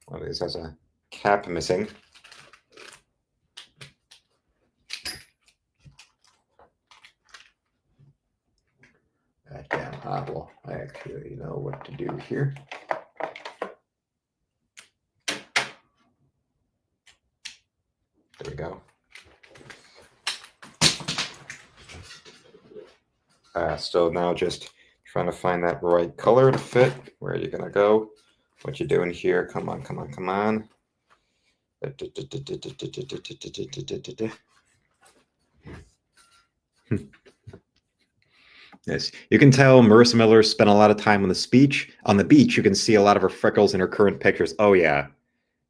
One of these has a cap missing. That damn apple. I actually know what to do here. There we go. Still now just trying to find that right color to fit. Where are you gonna go? What you doing here? Come on, come on, come on. Yes, you can tell Marissa Miller spent a lot of time on the beach. You can see a lot of her freckles in her current pictures. Oh yeah,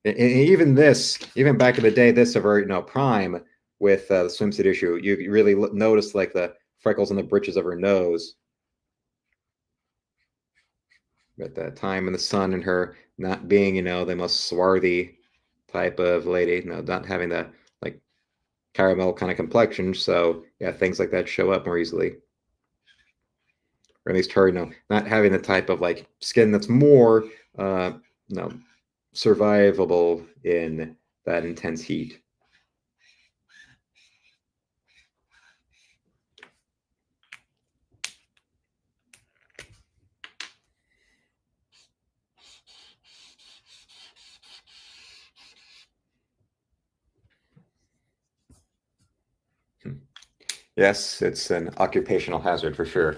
and even this, even back in the day, this of her prime with the swimsuit issue, you really notice like the freckles on the bridges of her nose. At that time in the sun and her not being, the most swarthy type of lady, not having the like caramel kind of complexion. So yeah, things like that show up more easily. Or at least her, not having the type of like skin that's more survivable in that intense heat. Yes, it's an occupational hazard for sure.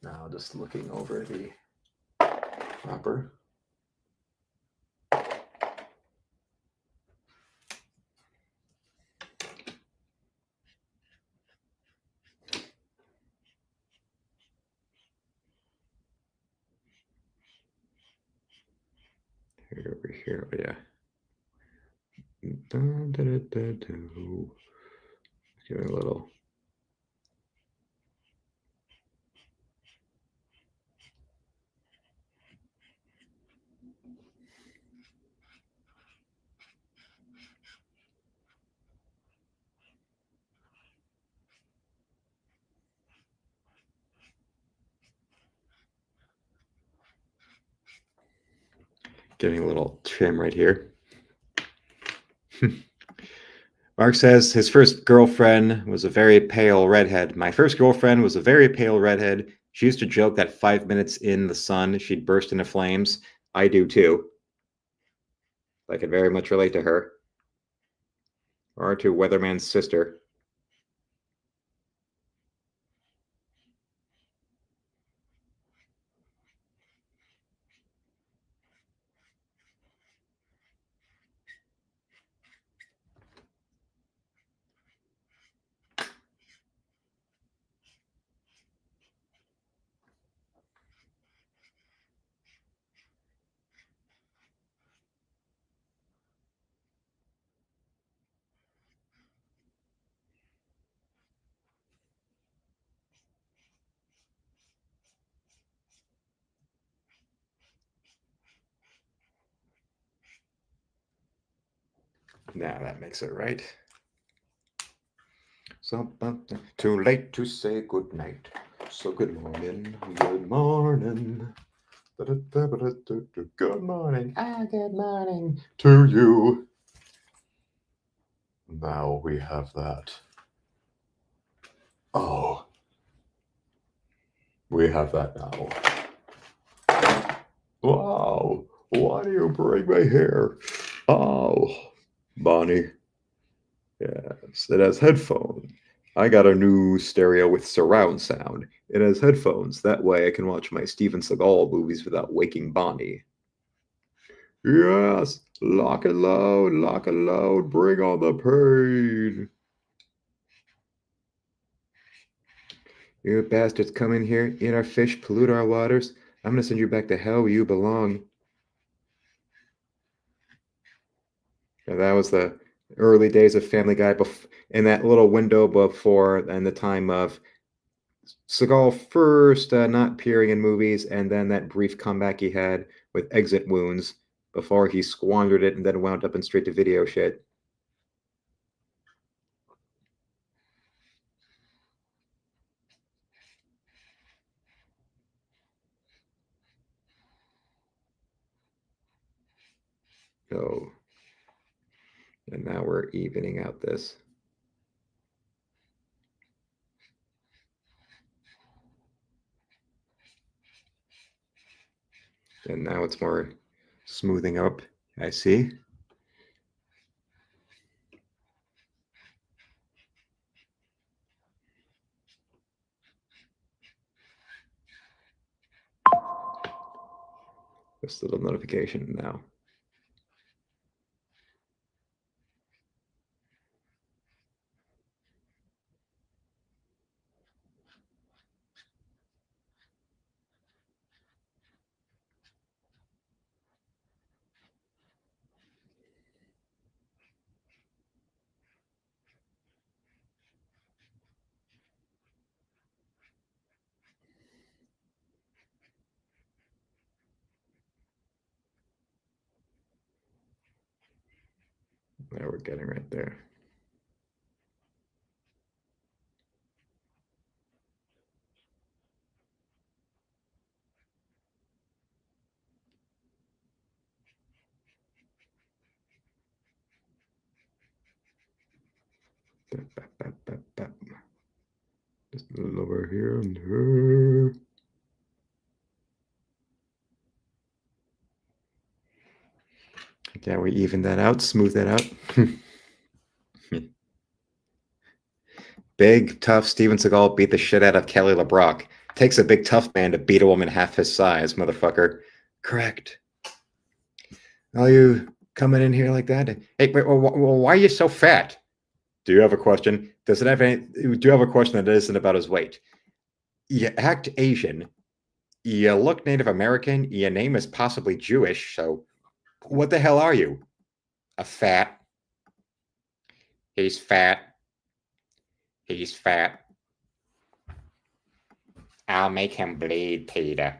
Now just looking over the proper. Here, over here, oh, yeah. Giving a little. Getting a little trim right here. Mark says his first girlfriend was a very pale redhead. My first girlfriend was a very pale redhead. She used to joke that 5 minutes in the sun, she'd burst into flames. I do too. I can very much relate to her. Or to Weatherman's sister. Now that makes it right. So too late to say good night. So good morning, good morning. Good morning, good morning to you. Now we have that. Oh, we have that now. Wow, why do you break my hair? Oh, Bonnie. Yes, it has headphones. I got a new stereo with surround sound. It has headphones. That way I can watch my Steven Seagal movies without waking Bonnie. Yes, lock and load, bring on the pain. You bastards come in here, eat our fish, pollute our waters. I'm gonna send you back to hell where you belong. And that was the early days of Family Guy, in that little window before and the time of Seagal first not appearing in movies, and then that brief comeback he had with Exit Wounds before he squandered it and then wound up in straight to video shit. Oh, and now we're evening out this. And now it's more smoothing up. I see. This little notification now. There, we're getting right there. Just a little over here and here. Yeah, we even that out, smooth that out. Big, tough Steven Seagal beat the shit out of Kelly LeBrock. Takes a big, tough man to beat a woman half his size, motherfucker. Correct. Are you coming in here like that? Hey, wait, why are you so fat? Do you have a question? Does it have any? Do you have a question that isn't about his weight? You act Asian. You look Native American. Your name is possibly Jewish. So, what the hell are you? A fat? He's fat. He's fat. I'll make him bleed, Peter.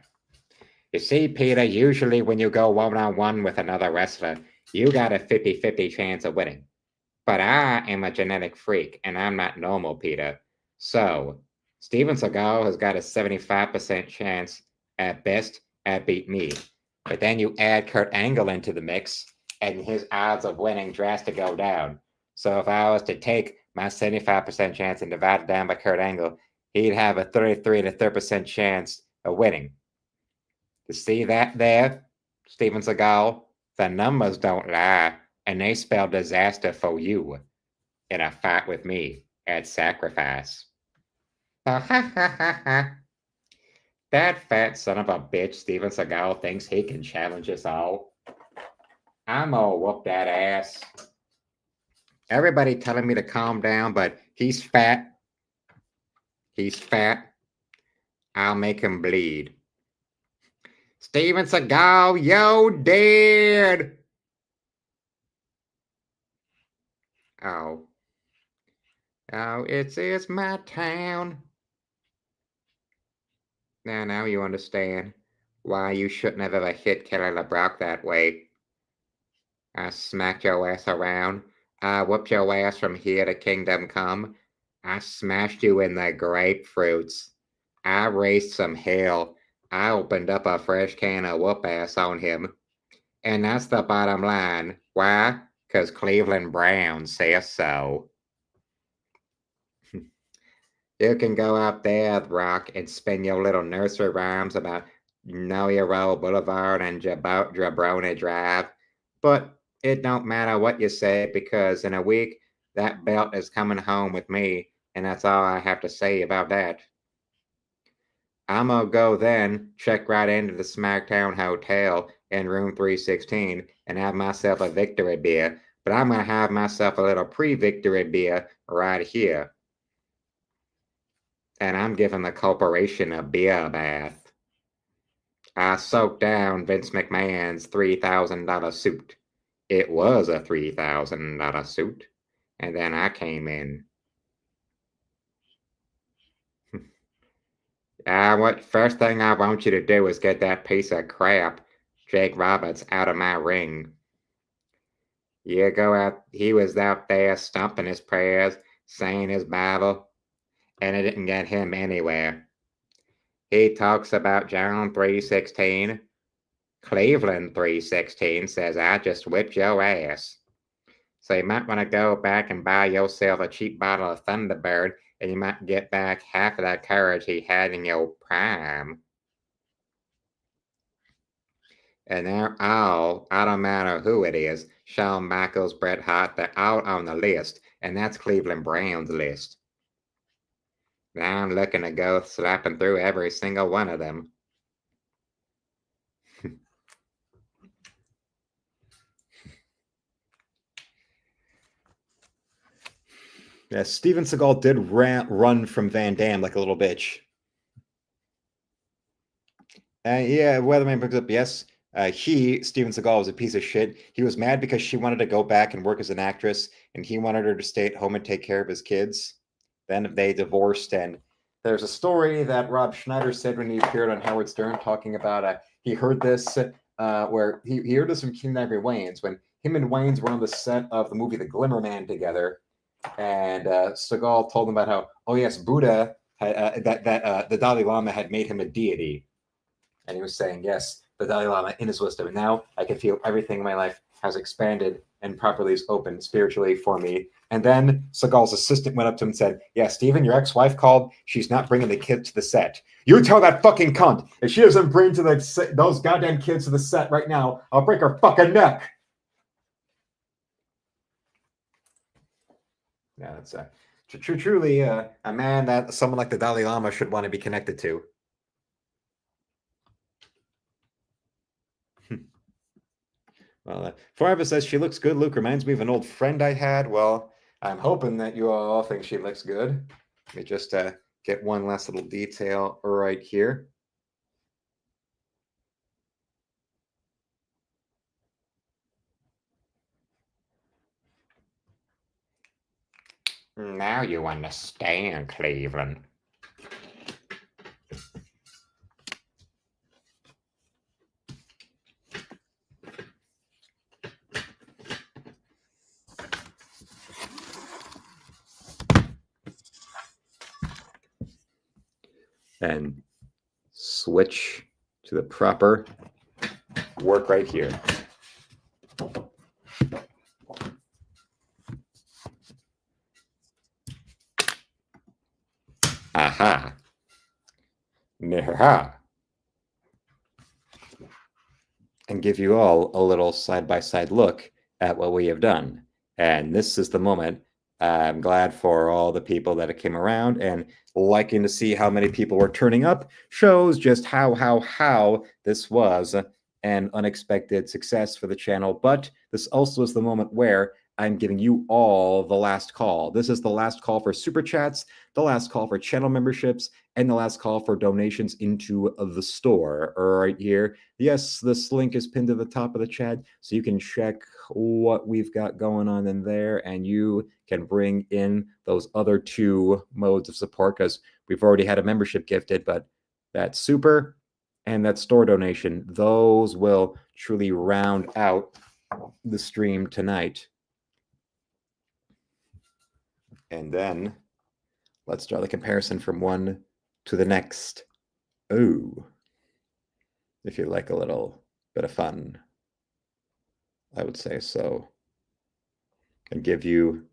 You see, Peter, usually when you go one-on-one with another wrestler, you got a 50-50 chance of winning. But I am a genetic freak, and I'm not normal, Peter. So, Steven Seagal has got a 75% chance at best at beat me. But then you add Kurt Angle into the mix, and his odds of winning drastically go down. So if I was to take my 75% chance and divide it down by Kurt Angle, he'd have a 33 to 30% chance of winning. You see that there, Steven Seagal? The numbers don't lie, and they spell disaster for you in a fight with me at Sacrifice. That fat son of a bitch, Steven Seagal, thinks he can challenge us all. I'm gonna whoop that ass. Everybody telling me to calm down, but he's fat. He's fat. I'll make him bleed. Steven Seagal, yo, dead. Oh. Oh, it's my town. Now you understand why you shouldn't have ever hit Kelly LeBrock that way. I smacked your ass around. I whooped your ass from here to Kingdom Come. I smashed you in the grapefruits. I raised some hell. I opened up a fresh can of whoop ass on him. And that's the bottom line. Why? 'Cause Cleveland Brown says so. You can go out there, Brock, and spin your little nursery rhymes about Know-Your-Roll Boulevard and Jabroni Drive, but it don't matter what you say because in a week, that belt is coming home with me, and that's all I have to say about that. I'm gonna go then, check right into the Smackdown Hotel in room 316 and have myself a victory beer, but I'm gonna have myself a little pre-victory beer right here. And I'm giving the corporation a beer bath. I soaked down Vince McMahon's $3,000 suit. It was a $3,000 suit. And then I came in. What first thing I want you to do is get that piece of crap, Jake Roberts, out of my ring. You go out, he was out there stumping his prayers, saying his Bible, and it didn't get him anywhere. He talks about John 3:16. Cleveland 3:16 says, I just whipped your ass. So you might want to go back and buy yourself a cheap bottle of Thunderbird, and you might get back half of that courage he had in your prime. And they're all, I don't matter who it is, Shawn Michaels, Bret Hart, they're all on the list, and that's Cleveland Brown's list. Now I'm looking to go slapping through every single one of them. Yeah, Steven Seagal did run from Van Damme like a little bitch. Yeah, Weatherman brings up, yes, Steven Seagal, was a piece of shit. He was mad because she wanted to go back and work as an actress, and he wanted her to stay at home and take care of his kids. Then they divorced, and there's a story that Rob Schneider said when he appeared on Howard Stern talking about he heard this where he heard this from King Ivory Wayans when him and Wayans were on the set of the movie The Glimmer Man together, and Seagal told him about how, oh yes, Buddha had, the Dalai Lama had made him a deity, and he was saying, yes, the Dalai Lama in his wisdom, and now I can feel everything in my life has expanded and properly is open spiritually for me. And then Seagal's assistant went up to him and said, yeah, Steven, your ex-wife called. She's not bringing the kid to the set. You tell that fucking cunt. If she doesn't bring those goddamn kids to the set right now, I'll break her fucking neck. Yeah, that's truly a man that someone like the Dalai Lama should want to be connected to. Well, Forever says she looks good. Luke reminds me of an old friend I had. Well, I'm hoping that you all think she looks good. Let me just get one last little detail right here. Now you understand, Cleveland. And switch to the proper work right here. Aha. Neha. And give you all a little side-by-side look at what we have done. And this is the moment. I'm glad for all the people that came around and liking to see how many people were turning up. Shows just how this was an unexpected success for the channel. But this also is the moment where I'm giving you all the last call. This is the last call for super chats, the last call for channel memberships, and the last call for donations into the store right here. Yes, this link is pinned to the top of the chat, so you can check what we've got going on in there, and you can bring in those other two modes of support, because we've already had a membership gifted, but that super and that store donation, those will truly round out the stream tonight. And then let's draw the comparison from one to the next. Ooh, if you like a little bit of fun, I would say so. And give you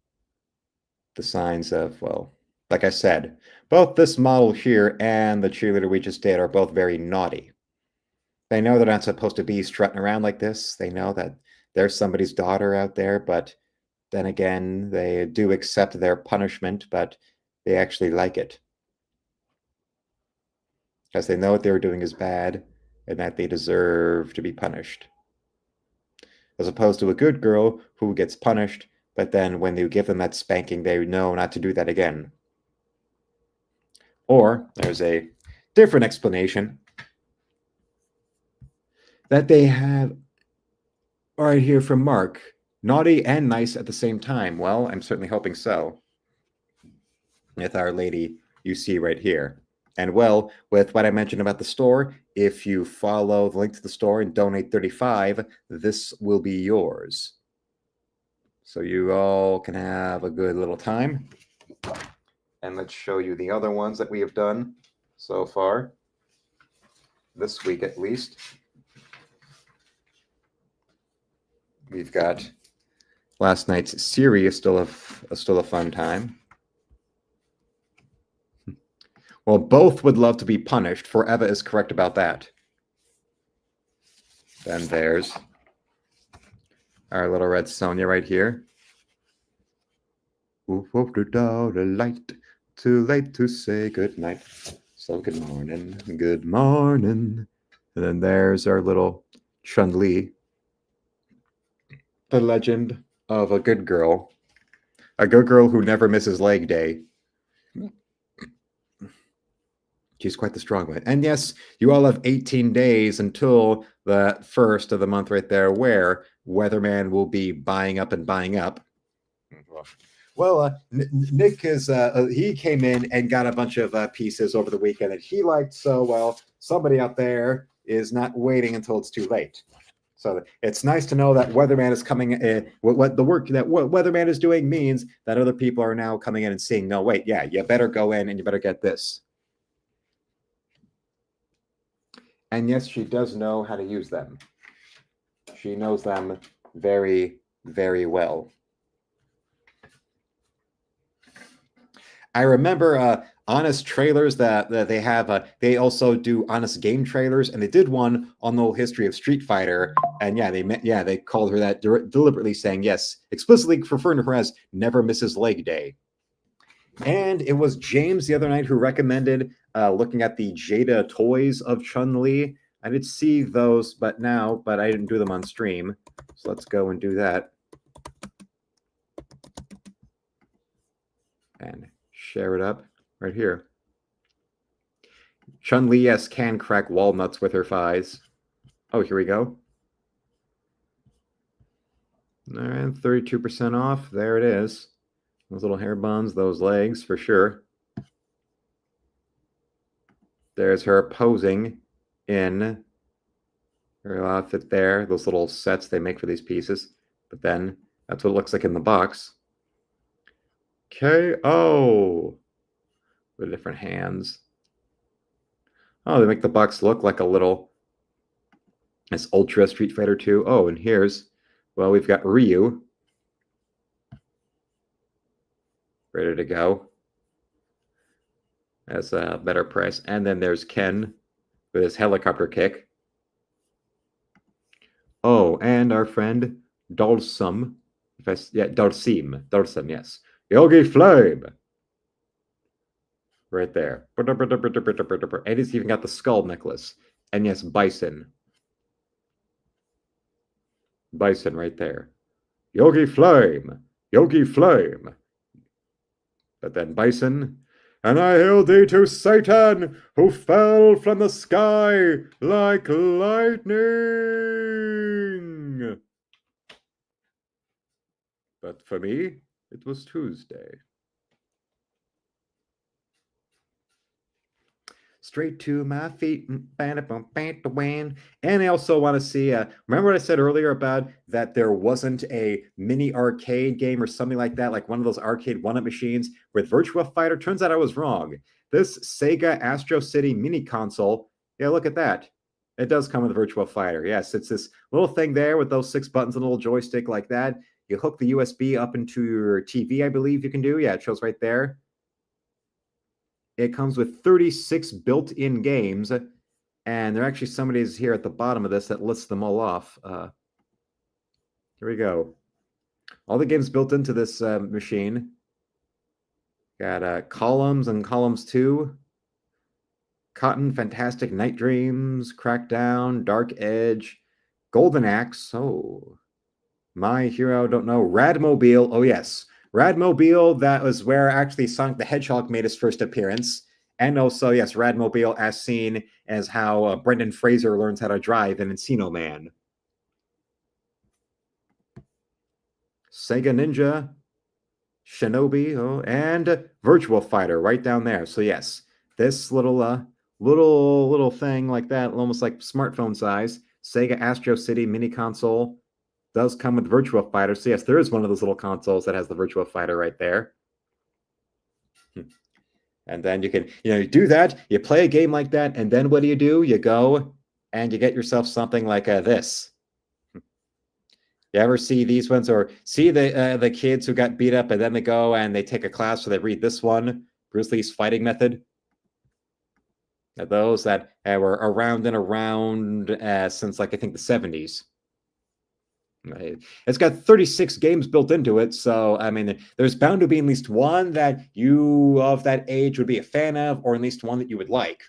the signs of, well, like I said, both this model here and the cheerleader we just did are both very naughty. They know they're not supposed to be strutting around like this. They know that there's somebody's daughter out there, but then again, they do accept their punishment, but they actually like it. Because they know what they were doing is bad and that they deserve to be punished. As opposed to a good girl who gets punished, but then when you give them that spanking, they know not to do that again. Or there's a different explanation that they have right here from Mark. Naughty and nice at the same time. Well, I'm certainly hoping so. With Our Lady you see right here. And well, with what I mentioned about the store, if you follow the link to the store and donate $35, this will be yours. So you all can have a good little time. And let's show you the other ones that we have done so far. This week at least. We've got last night's series, still a fun time. Well, both would love to be punished. Forever is correct about that. Then there's our little red Sonia right here. Without a light, too late to say goodnight. So good morning, good morning. And then there's our little Chun-Li. The legend of a good girl. A good girl who never misses leg day. She's quite the strong one. And yes, you all have 18 days until the first of the month right there, where Weatherman will be buying up and buying up. Well, Nick is he came in and got a bunch of pieces over the weekend that he liked so well. Somebody out there is not waiting until it's too late. So it's nice to know that Weatherman is coming in. What the work that Weatherman is doing means that other people are now coming in and seeing, no, wait, yeah, you better go in and you better get this. And yes, she does know how to use them. She knows them very, very well. I remember Honest trailers that they have. They also do Honest game trailers, and they did one on the whole history of Street Fighter. And they called her that deliberately, saying yes, explicitly referring to her as Never Misses Leg Day. And it was James the other night who recommended looking at the Jada toys of Chun-Li. I did see those, but I didn't do them on stream. So let's go and do that. And share it up right here. Chun-Li, yes, can crack walnuts with her thighs. Oh, here we go. All right, 32% off. There it is. Those little hair buns, those legs, for sure. There's her posing in her outfit there. Those little sets they make for these pieces. But then that's what it looks like in the box. KO with different hands. Oh, they make the box look like a little. It's Ultra Street Fighter 2. Oh, and we've got Ryu. Ready to go. That's a better price. And then there's Ken with his helicopter kick. Oh, and our friend Dalsum. Dalsim, yes. Yogi Flame. Right there. And he's even got the skull necklace. And yes, Bison. Bison right there. Yogi Flame. Yogi Flame. But then Bison. And I hail thee to Satan, who fell from the sky like lightning. But for me, it was Tuesday. Straight to my feet. And I also want to see, remember what I said earlier about that there wasn't a mini arcade game or something like that, like one of those arcade one-up machines with Virtua Fighter? Turns out I was wrong. This Sega Astro City mini console, yeah, look at that. It does come with Virtua Fighter. Yes, it's this little thing there with those 6 buttons and a little joystick like that. You hook the USB up into your TV, I believe you can do. Yeah, it shows right there. It comes with 36 built-in games, and there are actually somebody's here at the bottom of this that lists them all off. Here we go. All the games built into this machine. Got Columns and Columns 2, Cotton, Fantastic, Night Dreams, Crackdown, Dark Edge, Golden Axe. Oh, My Hero, don't know. Radmobile. Oh, yes. Radmobile, that was where actually Sonic the Hedgehog made his first appearance. And also, yes, Radmobile as seen as how Brendan Fraser learns how to drive in Encino Man. Sega Ninja, Shinobi, and Virtua Fighter right down there. So yes, this little thing like that, almost like smartphone size, Sega Astro City mini console, does come with Virtua Fighter. So yes, there is one of those little consoles that has the Virtua Fighter right there. And then you can, you do that, you play a game like that, and then what do? You go and you get yourself something like this. You ever see these ones, or see the kids who got beat up and then they go and they take a class where they read this one, Bruce Lee's Fighting Method? Those that were around since, like, I think the 70s. It's got 36 games built into it, so I mean, there's bound to be at least one that you of that age would be a fan of, or at least one that you would like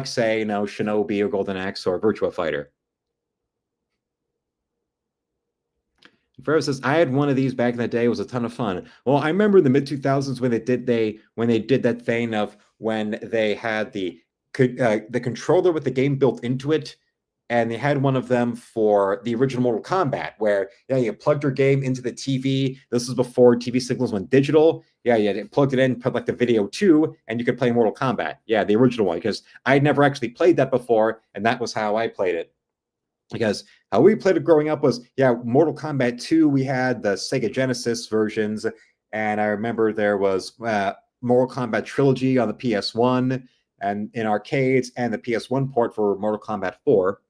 say, Shinobi or Golden Axe or Virtua Fighter. Ferris says, I had one of these back in the day. It was a ton of fun. Well, I remember in the mid-2000s when they did that thing of when they had the controller with the game built into it, and they had one of them for the original Mortal Kombat, where you plugged your game into the TV. This was before TV signals went digital. You plugged it in, put like the video too, and you could play Mortal Kombat. Yeah, the original one, because I had never actually played that before, and that was how I played it. Because how we played it growing up was, Mortal Kombat 2, we had the Sega Genesis versions, and I remember there was Mortal Kombat Trilogy on the PS1 and in arcades, and the PS1 port for Mortal Kombat 4.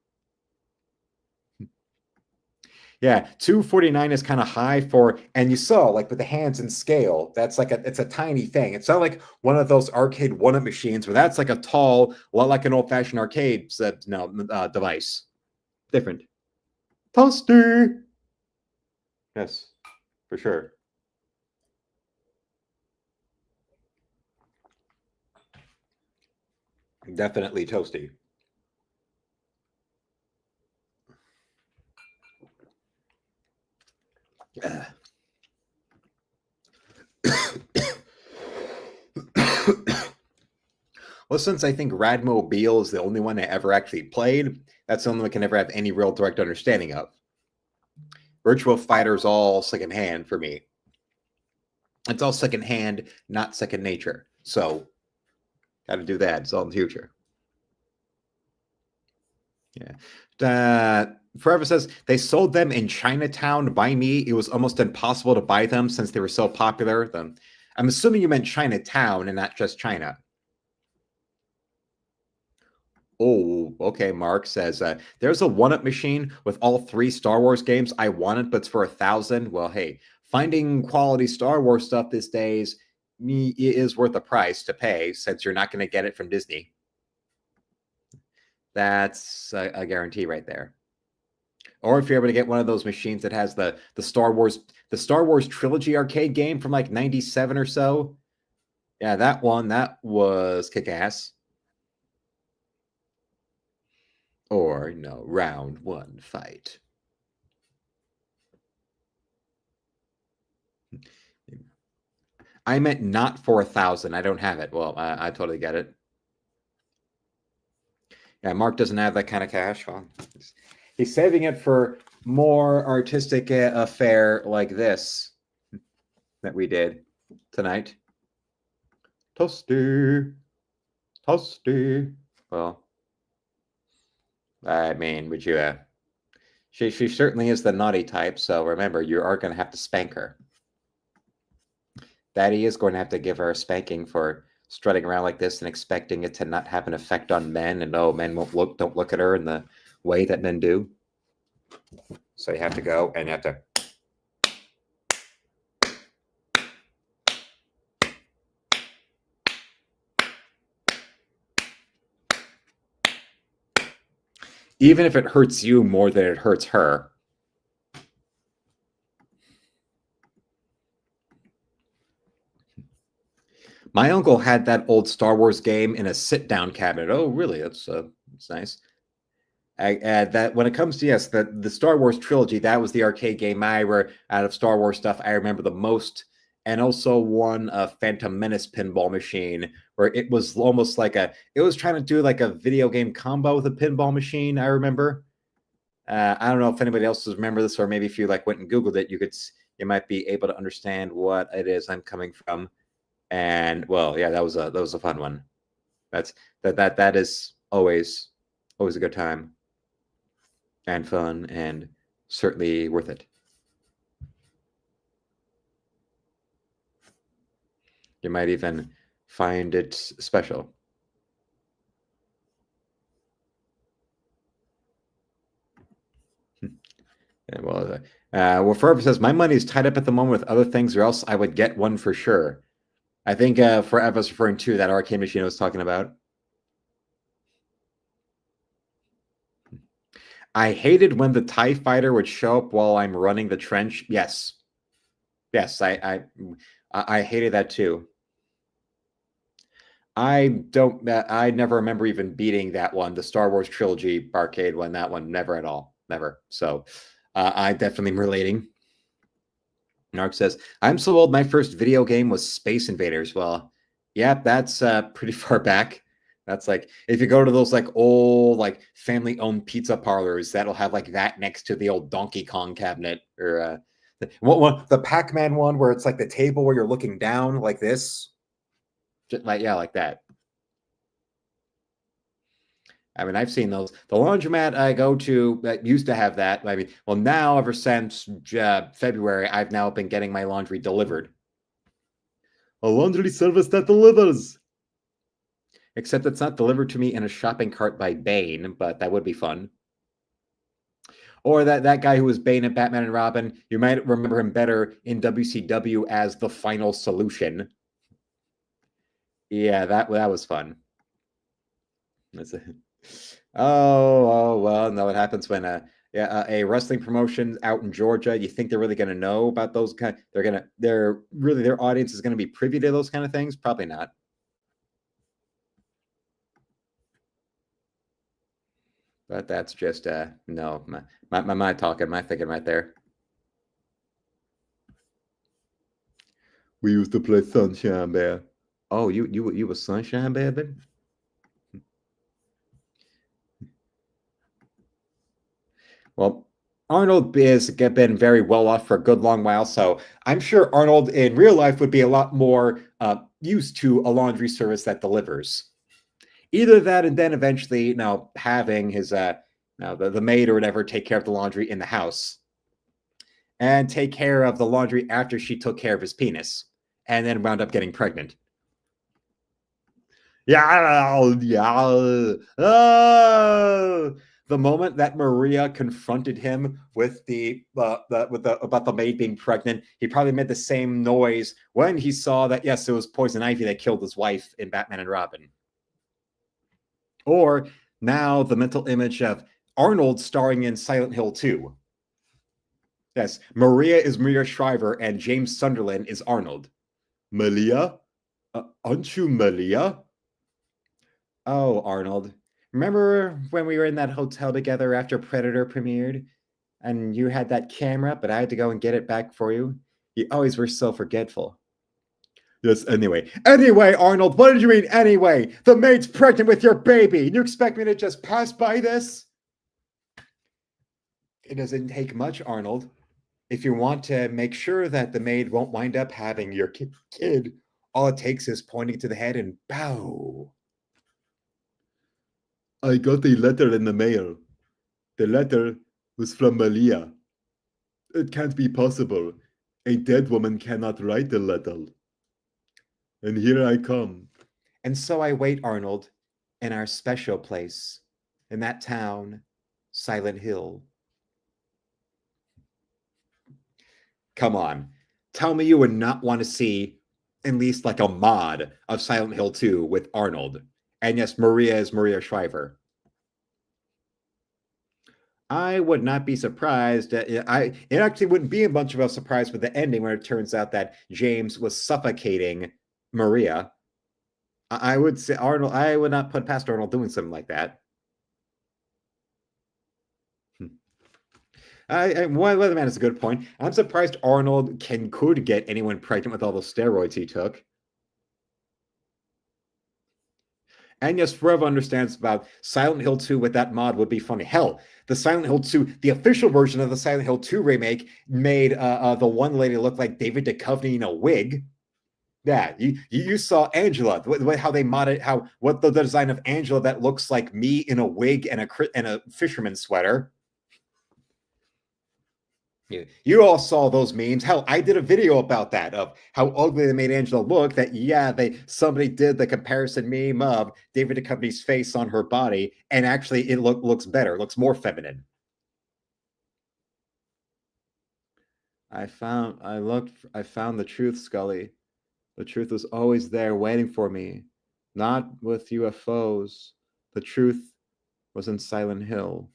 Yeah, 249 is kind of high for, and you saw like with the hands and scale, that's like it's a tiny thing. It's not like one of those arcade one-up machines where that's like a tall, well, like an old-fashioned arcade device. Different. Toaster. Yes, for sure. Definitely toasty. Well, since I think Radmobile is the only one I ever actually played, that's the only one I can ever have any real direct understanding of. Virtual Fighter's all secondhand for me. It's all secondhand, not second nature. So, got to do that. It's all in the future. Yeah. Forever says they sold them in Chinatown. By me, it was almost impossible to buy them since they were so popular. I'm assuming you meant Chinatown and not just China. Oh, okay. Mark says there's a one-up machine with all 3 Star Wars games. I want it, but it's for 1,000. Well, hey, finding quality Star Wars stuff these days is worth the price to pay since you're not going to get it from Disney. That's a guarantee right there. Or if you're able to get one of those machines that has the Star Wars trilogy arcade game from like 97 or so. Yeah, that was kick-ass. Or no, round 1 fight. I meant not for 1,000. I don't have it. Well, I totally get it. Yeah, Mark doesn't have that kind of cash. Well, he's saving it for more artistic affair like this that we did tonight. Toasty. Well, I mean, would you? She certainly is the naughty type. So remember, you are going to have to spank her. Daddy is going to have to give her a spanking for strutting around like this and expecting it to not have an effect on men. And men don't look at her in the way that men do. So you have to go and you have to. Even if it hurts you more than it hurts her. My uncle had that old Star Wars game in a sit-down cabinet. Oh, really? That's nice. That when it comes to the Star Wars trilogy, that was the arcade game out of Star Wars stuff I remember the most, and also one Phantom Menace pinball machine where it was almost like it was trying to do like a video game combo with a pinball machine. I remember. I don't know if anybody else remember this, or maybe if you like went and Googled it, you might be able to understand what it is I'm coming from. And well, yeah, that was a fun one. That is always a good time and fun and certainly worth it. You might even find it special. Yeah, well, Forever says my money is tied up at the moment with other things, or else I would get one for sure. I think Forever's referring to that arcade machine I was talking about. I hated when the TIE fighter would show up while I'm running the trench. Yes, I hated that too. I never remember even beating that one, the Star Wars trilogy arcade one. That one, never at all, never. So, I definitely am relating. Narc says, "I'm so old. My first video game was Space Invaders." Well, yeah, that's pretty far back. That's like if you go to those like old like family-owned pizza parlors, that'll have like that next to the old Donkey Kong cabinet, or the Pac-Man one where it's like the table where you're looking down like this, just like that. I mean, I've seen those. The laundromat I go to that used to have that. I mean, well, now ever since February, I've now been getting my laundry delivered. A laundry service that delivers. Except it's not delivered to me in a shopping cart by Bane, but that would be fun. Or that guy who was Bane in Batman and Robin, you might remember him better in WCW as the Final Solution. Yeah, that was fun. That's it. Oh, well, no, it happens when a wrestling promotion out in Georgia, you think they're really going to know about those kind? They're really, their audience is going to be privy to those kind of things? Probably not. But that's just no, my talking, my thinking right there. We used to play Sunshine Bear. Oh, you was Sunshine Bear, baby? Well, Arnold has been very well off for a good long while, so I'm sure Arnold in real life would be a lot more used to a laundry service that delivers. Either that, and then eventually, having his the maid or whatever take care of the laundry in the house, and take care of the laundry after she took care of his penis, and then wound up getting pregnant. Yeah, yeah. The moment that Maria confronted him with about the maid being pregnant, he probably made the same noise when he saw that yes, it was poison ivy that killed his wife in Batman and Robin. Or now the mental image of Arnold starring in Silent Hill 2. Yes, Maria is Maria Shriver and James Sunderland is Arnold. Malia? Aren't you Malia? Oh, Arnold. Remember when we were in that hotel together after Predator premiered? And you had that camera, but I had to go and get it back for you? You always were so forgetful. Yes, anyway. Anyway, Arnold, what did you mean anyway? The maid's pregnant with your baby. You expect me to just pass by this? It doesn't take much, Arnold. If you want to make sure that the maid won't wind up having your kid, all it takes is pointing to the head and bow. I got a letter in the mail. The letter was from Malia. It can't be possible. A dead woman cannot write a letter. And here I come. And so I wait, Arnold, in our special place, in that town, Silent Hill. Come on. Tell me you would not want to see at least like a mod of Silent Hill 2 with Arnold. And yes, Maria is Maria Shriver. I would not be surprised. It actually wouldn't be a bunch of a surprise with the ending when it turns out that James was suffocating Maria. I would say Arnold. I would not put past Arnold doing something like that. Weatherman is a good point. I'm surprised Arnold could get anyone pregnant with all the steroids he took. And yes, Forever understands about Silent Hill 2 with that mod would be funny. Hell, the Silent Hill 2, the official version of the Silent Hill 2 remake made the one lady look like David Duchovny in a wig. Yeah, you saw Angela, how they modded, what the design of Angela that looks like me in a wig and a fisherman sweater. You all saw those memes. Hell, I did a video about that of how ugly they made Angela look. That somebody did the comparison meme of David Duchovny's face on her body, and actually it looks better, looks more feminine. I found the truth, Scully. The truth was always there, waiting for me. Not with UFOs. The truth was in Silent Hill.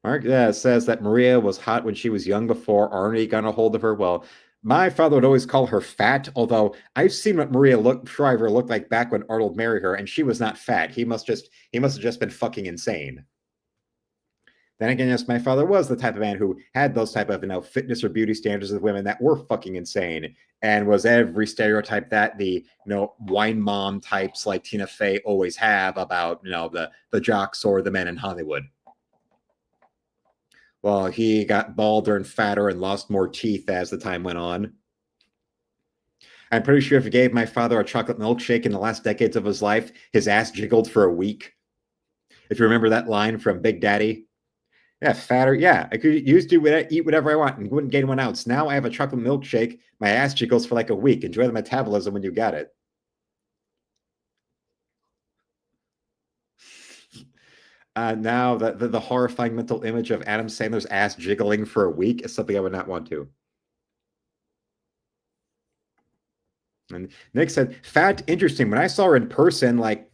Mark says that Maria was hot when she was young before Arnie got a hold of her. Well, my father would always call her fat, although I've seen what Maria Shriver looked like back when Arnold married her, and she was not fat. He must have just been fucking insane. Then again, yes, my father was the type of man who had those type of fitness or beauty standards of women that were fucking insane, and was every stereotype that the wine mom types like Tina Fey always have about the jocks or the men in Hollywood. Well, he got balder and fatter and lost more teeth as the time went on. I'm pretty sure if you gave my father a chocolate milkshake in the last decades of his life, his ass jiggled for a week. If you remember that line from Big Daddy. Yeah, fatter. Yeah, I could used to eat whatever I want and wouldn't gain 1 ounce. Now I have a chocolate milkshake. My ass jiggles for like a week. Enjoy the metabolism when you got it. Now the horrifying mental image of Adam Sandler's ass jiggling for a week is something I would not want to. And Nick said, fat, interesting. When I saw her in person, like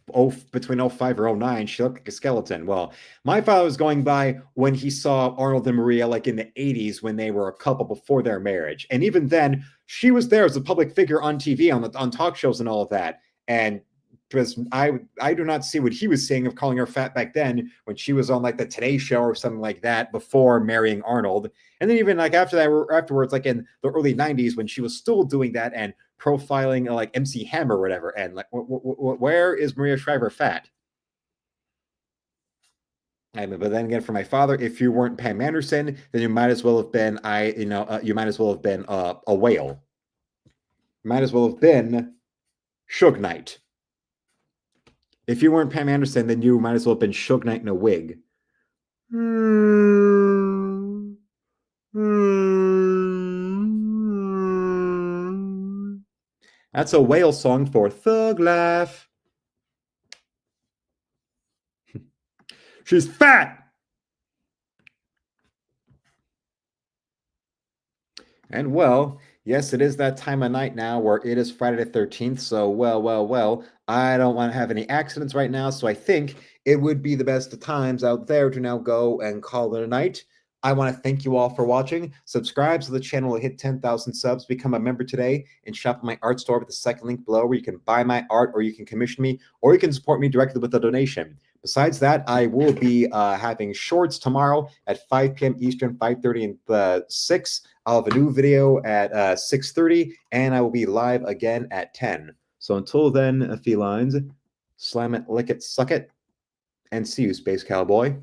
between '05 or '09, she looked like a skeleton. Well, my father was going by when he saw Arnold and Maria like in the '80s when they were a couple before their marriage. And even then, she was there as a public figure on TV, on talk shows and all of that. And because I do not see what he was saying of calling her fat back then when she was on like the Today Show or something like that before marrying Arnold. And then even like afterwards, like in the early '90s when she was still doing that and profiling like MC Hammer or whatever. And like, where is Maria Shriver fat? But then again, for my father, if you weren't Pam Anderson, then you might as well have been you might as well have been a whale. You might as well have been Suge Knight. If you weren't Pam Anderson, then you might as well have been Suge Knight in a wig. That's a whale song for Thug Laugh. She's fat. And well, yes, it is that time of night now where it is Friday the 13th. So, well, I don't want to have any accidents right now. So I think it would be the best of times out there to now go and call it a night. I want to thank you all for watching. Subscribe so the channel will hit 10,000 subs. Become a member today and shop at my art store with the second link below where you can buy my art or you can commission me or you can support me directly with a donation. Besides that, I will be having shorts tomorrow at 5 p.m. Eastern, 5:30 and 6. I'll have a new video at 6:30, and I will be live again at 10. So until then, felines, slam it, lick it, suck it, and see you, Space Cowboy.